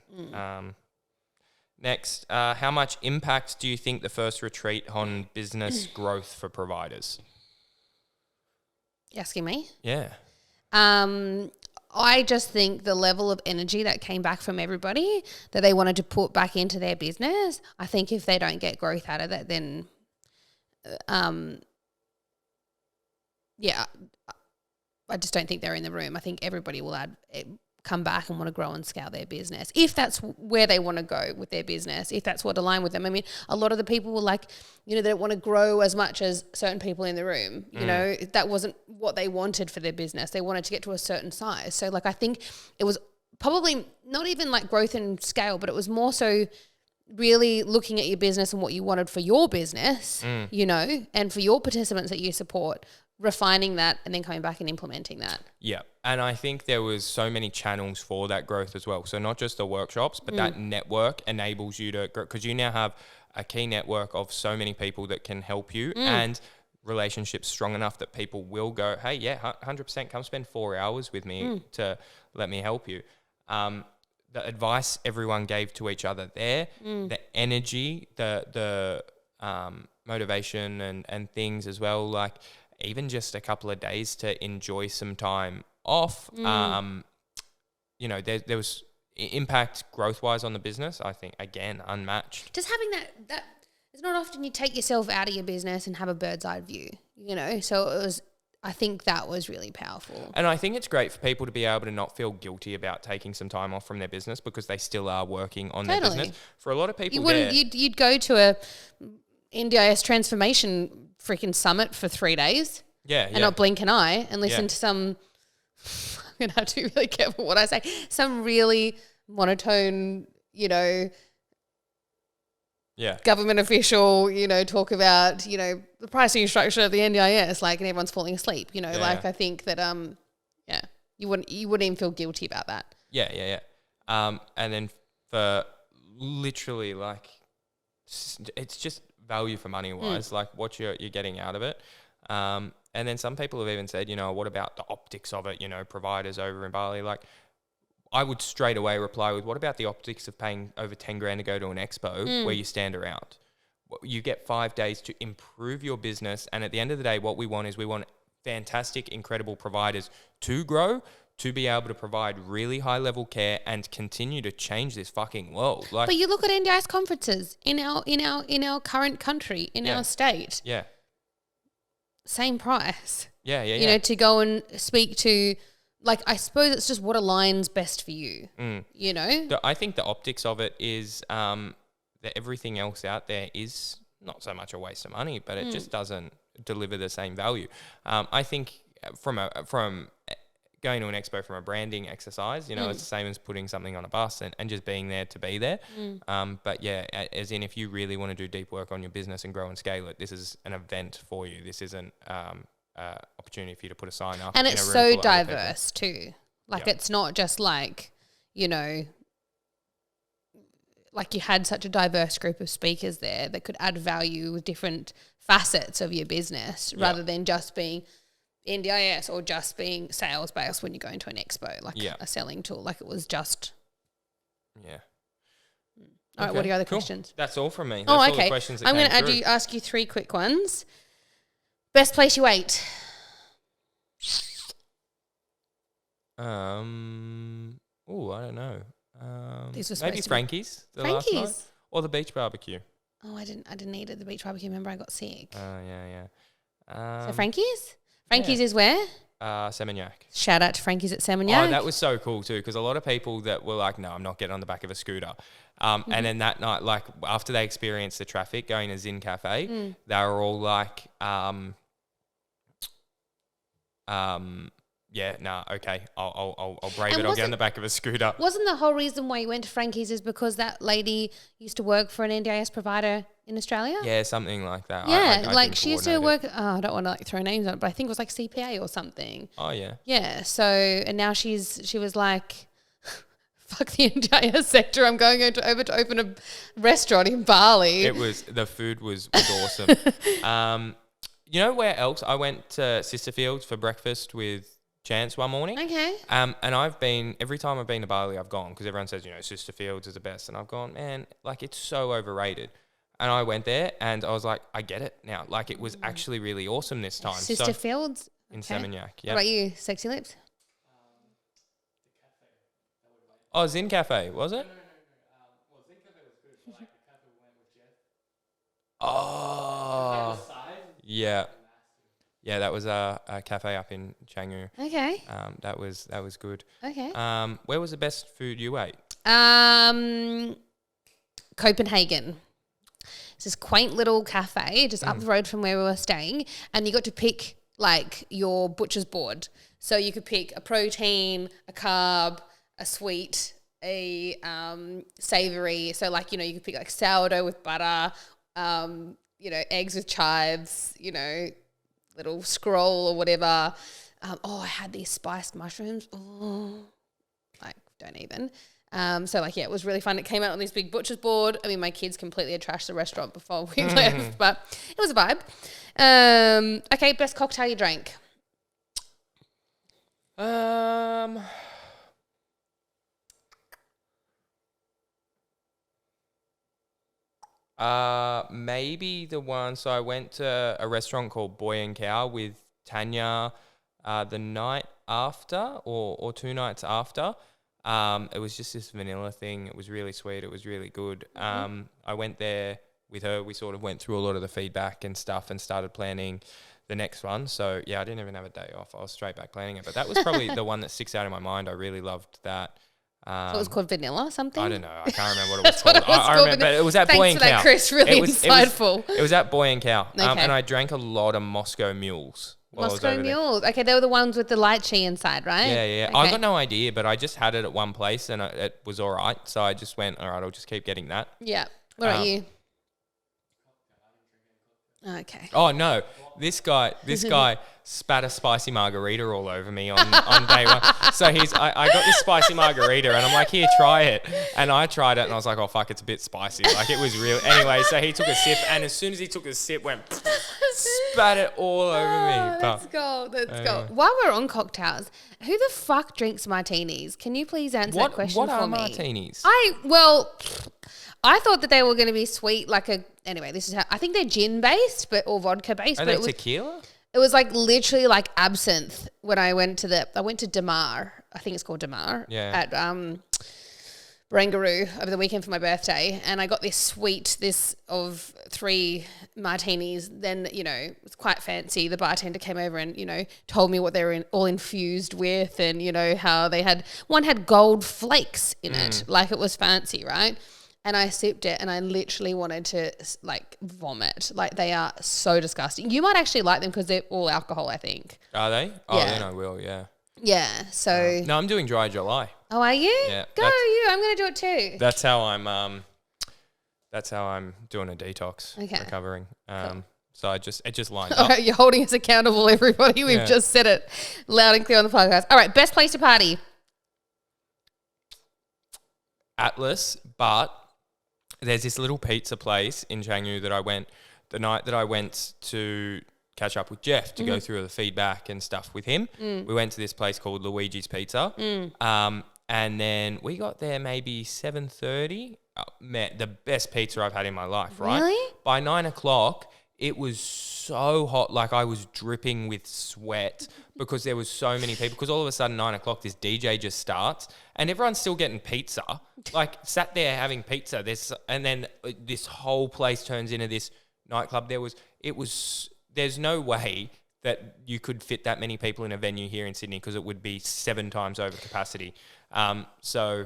Next, how much impact do you think the first retreat on business growth for providers? You asking me? Yeah. I just think the level of energy that came back from everybody that they wanted to put back into their business, I think if they don't get growth out of that, then, I just don't think they're in the room. I think everybody will come back and want to grow and scale their business if that's where they want to go with their business, if that's what align with them. I mean, a lot of the people were like, they don't want to grow as much as certain people in the room. You know, that wasn't what they wanted for their business. They wanted to get to a certain size. So like, I think it was probably not even like growth and scale, but it was more so really looking at your business and what you wanted for your business, and for your participants that you support, refining that and then coming back and implementing that. Yeah. And I think there was so many channels for that growth as well. So not just the workshops, but that network enables you to grow, because you now have a key network of so many people that can help you and relationships strong enough that people will go, hey, 100% come spend 4 hours with me to let me help you. The advice everyone gave to each other there, the energy, the motivation and things as well, like even just a couple of days to enjoy some time off. There was impact growth-wise on the business, I think, again, unmatched. Just having that it's not often you take yourself out of your business and have a bird's eye view, so I think that was really powerful. And I think it's great for people to be able to not feel guilty about taking some time off from their business because they still are working on their business. For a lot of people, you'd go to a NDIS transformation freaking summit for 3 days, and not blink an eye and listen to some. I'm gonna have to be really careful what I say. Some really monotone, government official, talk about, the pricing structure of the NDIS, like, and everyone's falling asleep, I think that, you wouldn't even feel guilty about that. Yeah. And then for literally, like, it's just value for money wise, like what you're getting out of it. And then some people have even said, what about the optics of it? Providers over in Bali, like, I would straight away reply with, what about the optics of paying over 10 grand to go to an expo where you stand around? You get 5 days to improve your business. And at the end of the day, what we want is fantastic, incredible providers to grow, to be able to provide really high level care and continue to change this fucking world. Like, but you look at NDIS conferences in our current country, in our state. Yeah. Same price. Yeah. To go and speak to, like, I suppose it's just what aligns best for you. I think the optics of it is that everything else out there is not so much a waste of money, but it just doesn't deliver the same value. I think from going to an expo from a branding exercise, it's the same as putting something on a bus and just being there to be there. But yeah, as in, if you really want to do deep work on your business and grow and scale it, this is an event for you. This isn't opportunity for you to put a sign up. And it's so diverse too. Like, it's not just like, like you had such a diverse group of speakers there that could add value with different facets of your business rather than just being NDIS or just being sales based when you go into an expo, like a selling tool. Like, it was just. Yeah. All right, what are your other questions? That's all from me. That's all the questions that I'm going to ask you 3 quick ones. Best place you ate? I don't know. Maybe Frankie's. Last night, or the beach barbecue. Oh, I didn't eat at the beach barbecue. Remember, I got sick. Yeah. So Frankie's? Frankie's is where? Seminyak. Shout out to Frankie's at Seminyak. Oh, that was so cool too, because a lot of people that were like, no, I'm not getting on the back of a scooter. And then that night, like, after they experienced the traffic going to Zin Cafe, they were all like, okay, I'll brave it. I'll get on the back of a scooter. Wasn't the whole reason why you went to Frankie's is because that lady used to work for an NDIS provider in Australia? Yeah, something like that. Yeah, like she used to work, I don't want to like throw names on it, but I think it was like CPA or something. Oh, yeah. Yeah, so, and now she was like, fuck the NDIS sector, I'm going over to open a restaurant in Bali. The food was awesome. You know where else? I went to Sisterfields for breakfast with Chance one morning. Okay. And every time I've been to Bali, I've gone, because everyone says, Sisterfields is the best. And I've gone, man, like, it's so overrated. And I went there and I was like, I get it now. Like, it was actually really awesome this time. Sisterfields? In Seminyak, yeah. What about you, Sexy Lips? Oh, Zin Cafe, was it? Well, Zinc Cafe was good, but like the cafe we went with Jeff. Oh, The size is yeah. massive. Yeah, that was a cafe up in Canggu. Okay. That was good. Okay. Where was the best food you ate? Copenhagen. It's this quaint little cafe just up the road from where we were staying, and you got to pick like your butcher's board. So you could pick a protein, a carb, a sweet, a savory. So like, you know, you could pick like sourdough with butter, you know, eggs with chives, you know, little scroll or whatever. I had these spiced mushrooms. Oh, like don't even. So like, yeah, it was really fun. It came out on this big butcher's board. I mean, my kids completely had trashed the restaurant before we left, but it was a vibe. Okay, best cocktail you drank? Maybe the one. So I went to a restaurant called Boy and Cow with Tanya, the night after or 2 nights after. It was just this vanilla thing. It was really sweet. It was really good. I went there with her. We sort of went through a lot of the feedback and stuff and started planning the next one. So yeah, I didn't even have a day off. I was straight back planning it. But that was probably the one that sticks out in my mind. I really loved that. So it was called vanilla something? I don't know. I can't remember what it was called. What it was I called. remember, but it was at Boy and Thanks Cow. for that, Chris. Really insightful. It was at Boy and Cow. Okay. And I drank a lot of Moscow Mules. while I was Moscow over there. Mules. Okay, they were the ones with the lychee inside, right? Yeah. Okay. I got no idea, but I just had it at one place and it was all right. So I just went, all right, I'll just keep getting that. Yeah. What about you? Okay. Oh no, this guy spat a spicy margarita all over me on day one. So I got this spicy margarita and I'm like, here, try it. And I tried it and I was like, oh fuck, it's a bit spicy. Like it was real. Anyway, so he took a sip and as soon as he took a sip, went spat it all over me. Let's go. While we're on cocktails, who the fuck drinks martinis? Can you please answer that question for me? What are martinis? I thought that they were going to be sweet, anyway, this is how, I think they're gin based, or vodka based. Are they tequila? It was like literally like absinthe when I went to Damar. I think it's called Damar. Yeah. At Barangaroo over the weekend for my birthday. And I got this of 3 martinis. Then, it was quite fancy. The bartender came over and, told me what they were all infused with and, how one had gold flakes in it. Like it was fancy, right? And I sipped it and I literally wanted to vomit. Like they are so disgusting. You might actually like them because they're all alcohol, I think. Are they? Oh, Yeah. then I will, yeah. Yeah, so. No, I'm doing dry July. Oh, are you? Yeah. Go you. I'm going to do it too. That's how I'm doing a detox, Okay. recovering. Cool. So it just lined All up. right, you're holding us accountable, everybody. We've Yeah. just said it loud and clear on the podcast. All right, best place to party. Atlas, but there's this little pizza place in Canggu that I went the night that I went to catch up with Jeff to go through the feedback and stuff with him. We went to this place called Luigi's Pizza. And then we got there maybe 7:30. Man, the best pizza I've had in my life, right? Really? By 9 o'clock, it was so hot, like I was dripping with sweat because there was so many people. Because all of a sudden, 9 o'clock, this DJ just starts and everyone's still getting pizza. Like sat there having pizza. And then this whole place turns into this nightclub. There's no way that you could fit that many people in a venue here in Sydney because it would be 7 times over capacity. So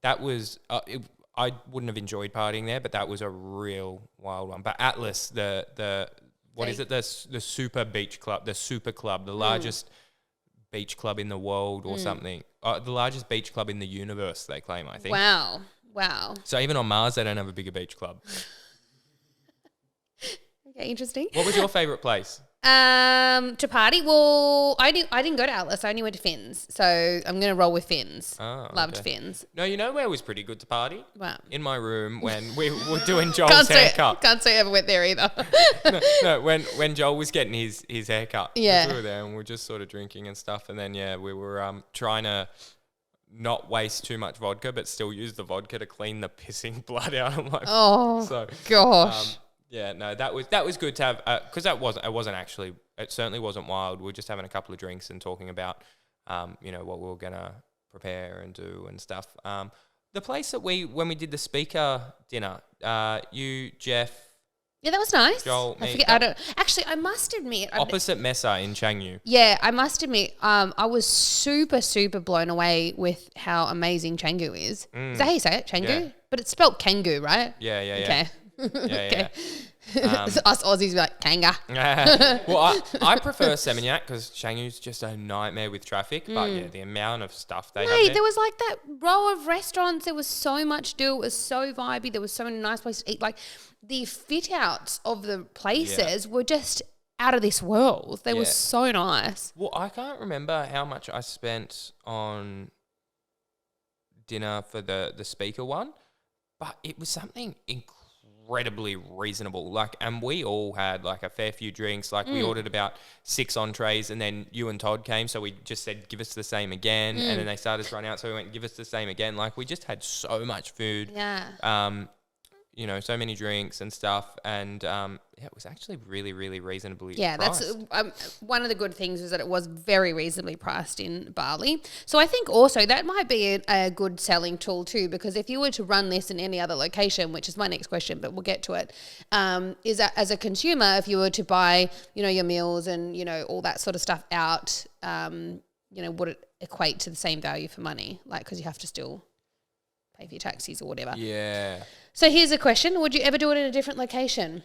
that was, I wouldn't have enjoyed partying there, but that was a real wild one. But Atlas, the super beach club, the super club, the largest beach club in the world or something. The largest beach club in the universe, they claim, I think. Wow. So even on Mars, they don't have a bigger beach club. Okay, interesting. What was your favourite place? To party? Well, I didn't go to Atlas. I only went to Finn's. So I'm going to roll with Finn's. Oh, Loved okay. Finn's. No, you know where was pretty good to party? Wow. In my room when we were doing Joel's haircut. Can't say I ever went there either. No, when Joel was getting his haircut. Yeah. We were there and we were just sort of drinking and stuff. And then, we were trying to not waste too much vodka, but still use the vodka to clean the pissing blood out of my Oh, so, gosh. yeah, no, that was good to have because it certainly wasn't wild. We were just having a couple of drinks and talking about, what we were gonna prepare and do and stuff. The place that when we did the speaker dinner, you, Jeff, Yeah, that was nice. Joel, I me, forget. I must admit. opposite Mesa in Changyu. Yeah, I must admit. I was super, super blown away with how amazing Canggu is. Is that how you say it, Canggu? Yeah. But it's spelled Kangoo, right? Yeah. Okay. Yeah. So us Aussies be like Kanga. Well, I prefer Seminyak because Changyu's just a nightmare with traffic. But yeah, the amount of stuff they have Mate, there. there was like that row of restaurants. There was so much to do. It was so vibey. There was so many nice places to eat. Like the fit outs of the places were just out of this world. They were so nice. Well, I can't remember how much I spent on dinner for the speaker one, but it was something incredibly reasonable. Like, and we all had like a fair few drinks. Like we ordered about 6 entrees, and then you and Todd came, so we just said, give us the same again. And then they started to run out, so we went, give us the same again. Like we just had so much food. Yeah. You know, so many drinks and stuff, and it was actually really, really reasonably Yeah, priced. that's one of the good things was that it was very reasonably priced in Bali. So I think also that might be a good selling tool too, because if you were to run this in any other location, which is my next question, but we'll get to it, is that as a consumer, if you were to buy, you know, your meals and, you know, all that sort of stuff out, you know, would it equate to the same value for money? Like, because you have to still pay for your taxis or whatever. Yeah. So here's a question. Would you ever do it in a different location?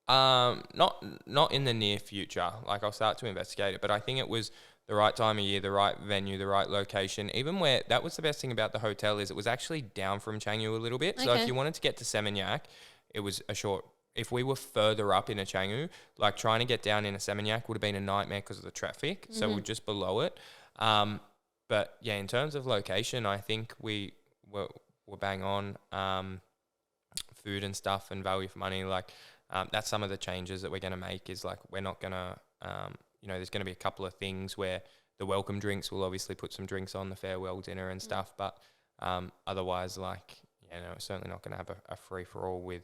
Not in the near future. Like I'll start to investigate it, but I think it was the right time of year, the right venue, the right location. Even where that was the best thing about the hotel is it was actually down from Canggu a little bit. So if you wanted to get to Seminyak, it was a short. If we were further up in a Canggu, like trying to get down in a Seminyak would have been a nightmare because of the traffic. So we're just below it. But yeah, in terms of location, I think we're bang on. Food and stuff and value for money, like that's some of the changes that we're going to make. Is like we're not going to, you know, there's going to be a couple of things where the welcome drinks will obviously put some drinks on the farewell dinner and stuff, but otherwise, like, you know, it's certainly not going to have a free for all with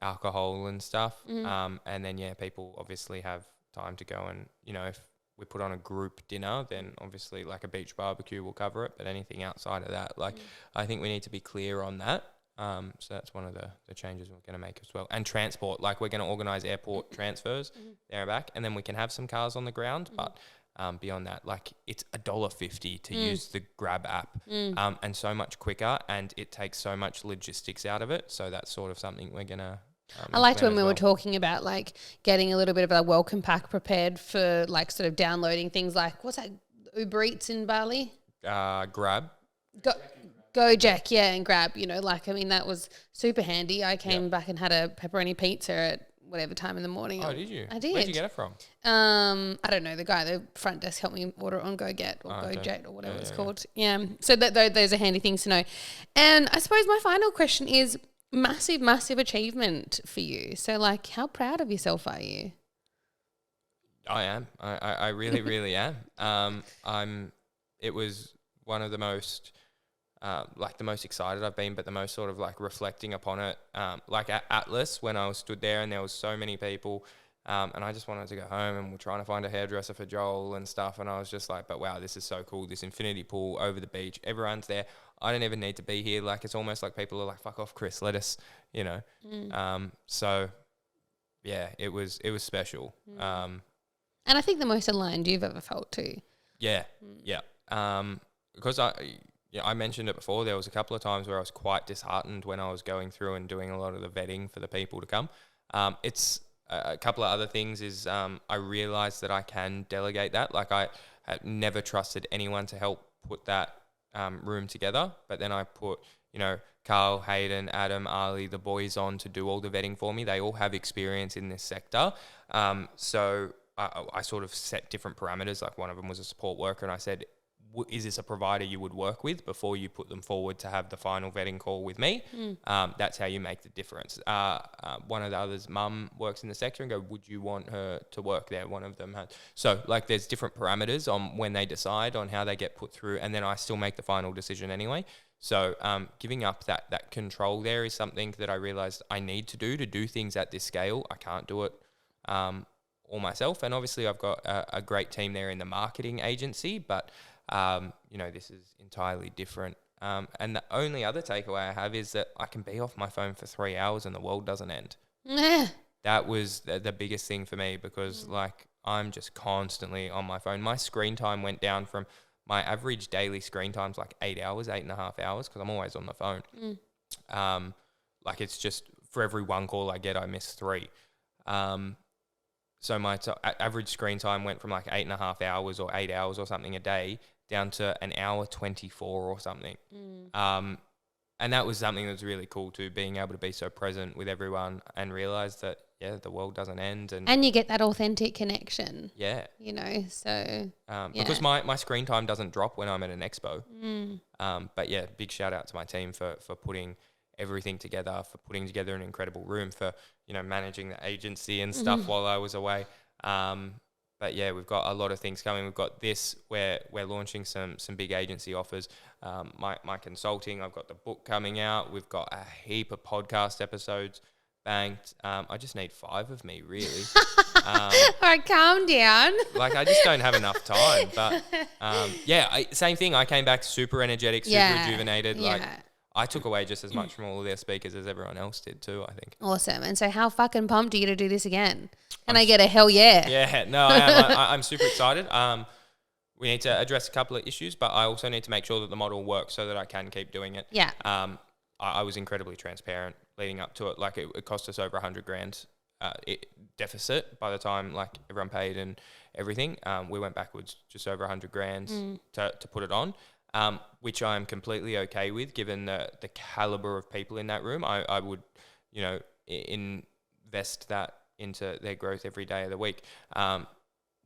alcohol and stuff. And then people obviously have time to go and, you know, if we put on a group dinner, then obviously like a beach barbecue will cover it. But anything outside of that, like I think we need to be clear on that. So that's one of the changes we're going to make as well. And transport, like we're going to organise airport transfers there and back, and then we can have some cars on the ground. But beyond that, like it's $1.50 to use the Grab app, and so much quicker, and it takes so much logistics out of it. So that's sort of something we're going to I liked when we were talking about like getting a little bit of a welcome pack prepared for like sort of downloading things like, what's that, Uber Eats in Bali? Grab. Gojek, yeah, and Grab, you know, like, I mean, that was super handy. I came back and had a pepperoni pizza at whatever time in the morning. Oh, did you? I did. Where'd you get it from? I don't know. The guy at the front desk helped me order it on GoGet or GoJet or whatever it's called. Yeah. So those are handy things to know. And I suppose my final question is massive, massive achievement for you. So, like, how proud of yourself are you? I am. I really, really am. It was one of the most, the most excited I've been, but the most sort of like reflecting upon it. Like at Atlas, when I was stood there and there was so many people, and I just wanted to go home, and we're trying to find a hairdresser for Joel and stuff. And I was just like, but wow, this is so cool. This infinity pool over the beach. Everyone's there. I don't even need to be here. Like, it's almost like people are like, fuck off, Chris, let us, you know. So yeah, it was special. And I think the most aligned you've ever felt too. Yeah. Because I mentioned it before, there was a couple of times where I was quite disheartened when I was going through and doing a lot of the vetting for the people to come. It's a couple of other things is I realized that I can delegate that. Like, I had never trusted anyone to help put that room together, but then I put, you know, Carl, Hayden, Adam, Ali, the boys on to do all the vetting for me. They all have experience in this sector. So I sort of set different parameters. Like, one of them was a support worker, and I said, is this a provider you would work with before you put them forward to have the final vetting call with me? That's how you make the difference. One of the others' mum works in the sector, and go, would you want her to work there? One of them had. So, like, there's different parameters on when they decide on how they get put through, and then I still make the final decision anyway. So giving up that control there is something that I realised I need to do things at this scale. I can't do it all myself. And obviously I've got a great team there in the marketing agency, but, this is entirely different. And the only other takeaway I have is that I can be off my phone for 3 hours and the world doesn't end. That was the biggest thing for me, because I'm just constantly on my phone. My screen time went down from my average daily screen time's 8 hours, 8.5 hours, because I'm always on the phone. It's just for every one call I get, I miss 3. So my average screen time went from 8.5 hours or 8 hours or something a day down to an hour 24 or something. And that was something that was really cool too, being able to be so present with everyone and realize that, the world doesn't end. And you get that authentic connection. Yeah. So. Because my screen time doesn't drop when I'm at an expo. But yeah, big shout out to my team for putting everything together, for putting together an incredible room, for, managing the agency and stuff while I was away. But yeah, we've got a lot of things coming. We've got this, where we're launching some big agency offers. My consulting, I've got the book coming out. We've got a heap of podcast episodes banked. I just need 5 of me, really. All right, calm down. I just don't have enough time. But same thing. I came back super energetic, super rejuvenated. I took away just as much from all of their speakers as everyone else did too, I think. Awesome. And so how fucking pumped are you to do this again? Can I get a hell yeah? Yeah, no, I am. I'm super excited. We need to address a couple of issues, but I also need to make sure that the model works so that I can keep doing it. Yeah. I was incredibly transparent leading up to it. It cost us over $100,000 deficit by the time everyone paid and everything. We went backwards just over $100,000 to put it on. Which I'm completely okay with, given the caliber of people in that room. I would, invest that into their growth every day of the week. Well,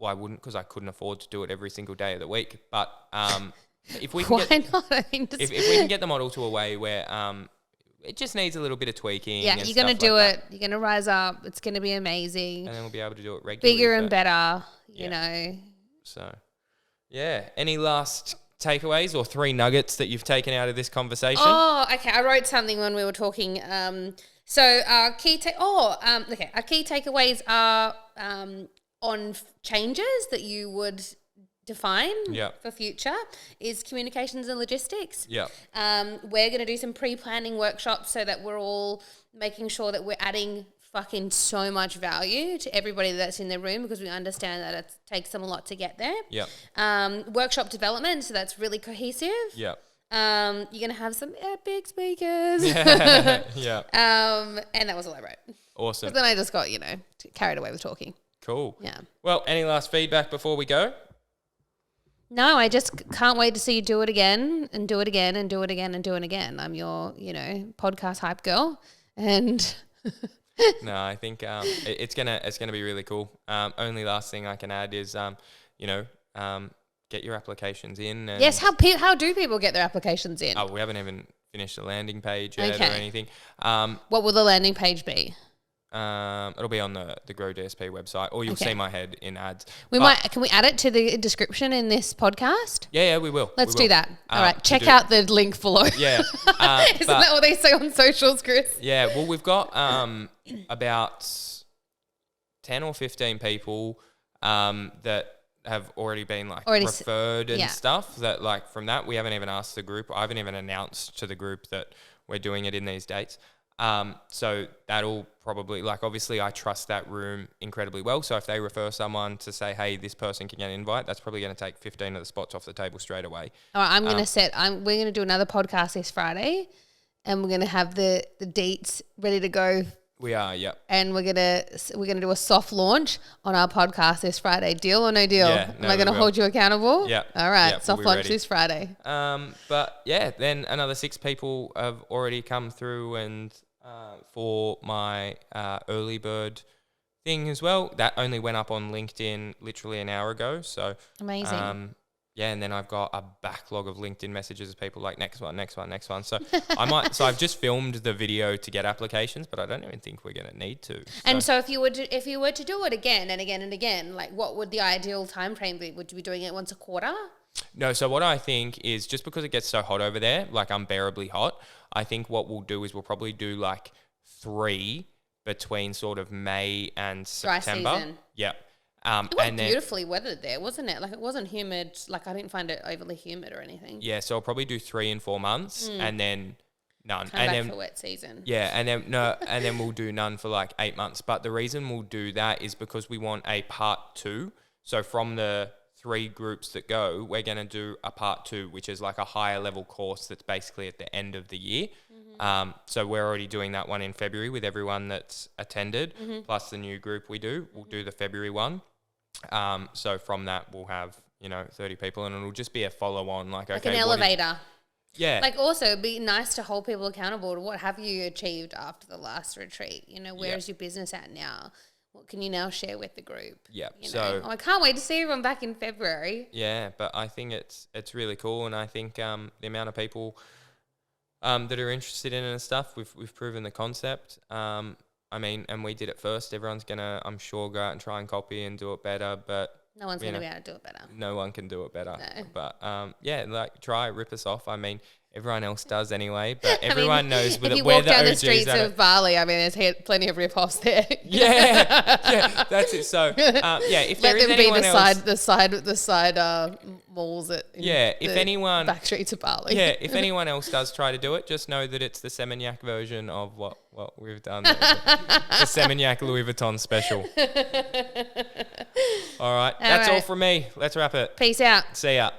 I wouldn't, because I couldn't afford to do it every single day of the week. But if we can if we can get the model to a way where it just needs a little bit of tweaking. Yeah, you're going to do it. You're going to rise up. It's going to be amazing. And then we'll be able to do it regularly. Bigger and better, you know. So, yeah. Any last takeaways or 3 nuggets that you've taken out of this conversation? Oh, okay. I wrote something when we were talking. So our key our key takeaways are on changes that you would define for future is communications and logistics. Yeah. We're going to do some pre-planning workshops so that we're all making sure that we're adding fucking so much value to everybody that's in the room, because we understand that it takes them a lot to get there. Yeah. Workshop development, so that's really cohesive. Yeah. You're going to have some epic speakers. Yeah. And that was all I wrote. Awesome. But then I just got, carried away with talking. Cool. Yeah. Well, any last feedback before we go? No, I just can't wait to see you do it again and do it again and do it again and do it again. I'm your, podcast hype girl. And no, I think it's gonna be really cool. Only last thing I can add is get your applications in. And yes, how do people get their applications in? Oh, we haven't even finished the landing page yet or anything. What will the landing page be? It'll be on the Grow DSP website, or you'll see my head in ads. Can we add it to the description in this podcast? Yeah, we will. Let's do that. All right, check out the link below. Yeah. Isn't that what they say on socials, Chris? Yeah, well, we've got about 10 or 15 people that have already been referred and stuff, that from that we haven't even asked the group. I haven't even announced to the group that we're doing it in these dates. So that'll probably, obviously I trust that room incredibly well. So if they refer someone to say, hey, this person can get an invite, that's probably going to take 15 of the spots off the table straight away. All right, we're going to do another podcast this Friday, and we're going to have the deets ready to go. We are, yep. And we're gonna do a soft launch on our podcast this Friday. Deal or no deal? Yeah, Am I going to hold you accountable? Yeah. All right, yep, soft launch this Friday. But yeah, then another 6 people have already come through, and for my early bird thing as well, that only went up on LinkedIn literally an hour ago. So amazing. Yeah, and then I've got a backlog of LinkedIn messages of people next one. So so I've just filmed the video to get applications, but I don't even think we're going to need to. And so if you were to do it again and again and again, what would the ideal time frame be? Would you be doing it once a quarter? No, so what I think is, just because it gets so hot over there, unbearably hot, I think what we'll do is we'll probably do 3 between sort of May and September. Dry season. Yep. It was and then beautifully weathered there, wasn't it? Like, it wasn't humid. Like, I didn't find it overly humid or anything. yeah, so I'll probably do 3 and 4 months, and then none, Come and back then for wet season. yeah, and then no, and then we'll do none for like 8 months. But the reason we'll do that is because we want a part 2. So from the 3 groups that go, we're going to do a part 2, which is like a higher level course that's basically at the end of the year. So we're already doing that one in February with everyone that's attended, plus the new group we do. We'll do the February one. So from that, we'll have, 30 people, and it'll just be a follow on, like an elevator. Yeah. Like, also, it'd be nice to hold people accountable to what have you achieved after the last retreat. Where is your business at now? What can you now share with the group? Yeah. So I can't wait to see everyone back in February. Yeah, but I think it's really cool, and I think the amount of people that are interested in it and stuff, we've proven the concept. And we did it first. Everyone's gonna, I'm sure, go out and try and copy and do it better, but no one's going to be able to do it better. No one can do it better. No. But try, rip us off. Everyone else does anyway, but everyone knows if you we're walk the down the OGs streets of Bali, there's plenty of rip-offs there. Yeah, that's it. So, if there is anyone else, the side malls back streets of Bali. Yeah, if anyone else does try to do it, just know that it's the Seminyak version of what we've done. The Seminyak Louis Vuitton special. All right, that's all from me. Let's wrap it. Peace out. See ya.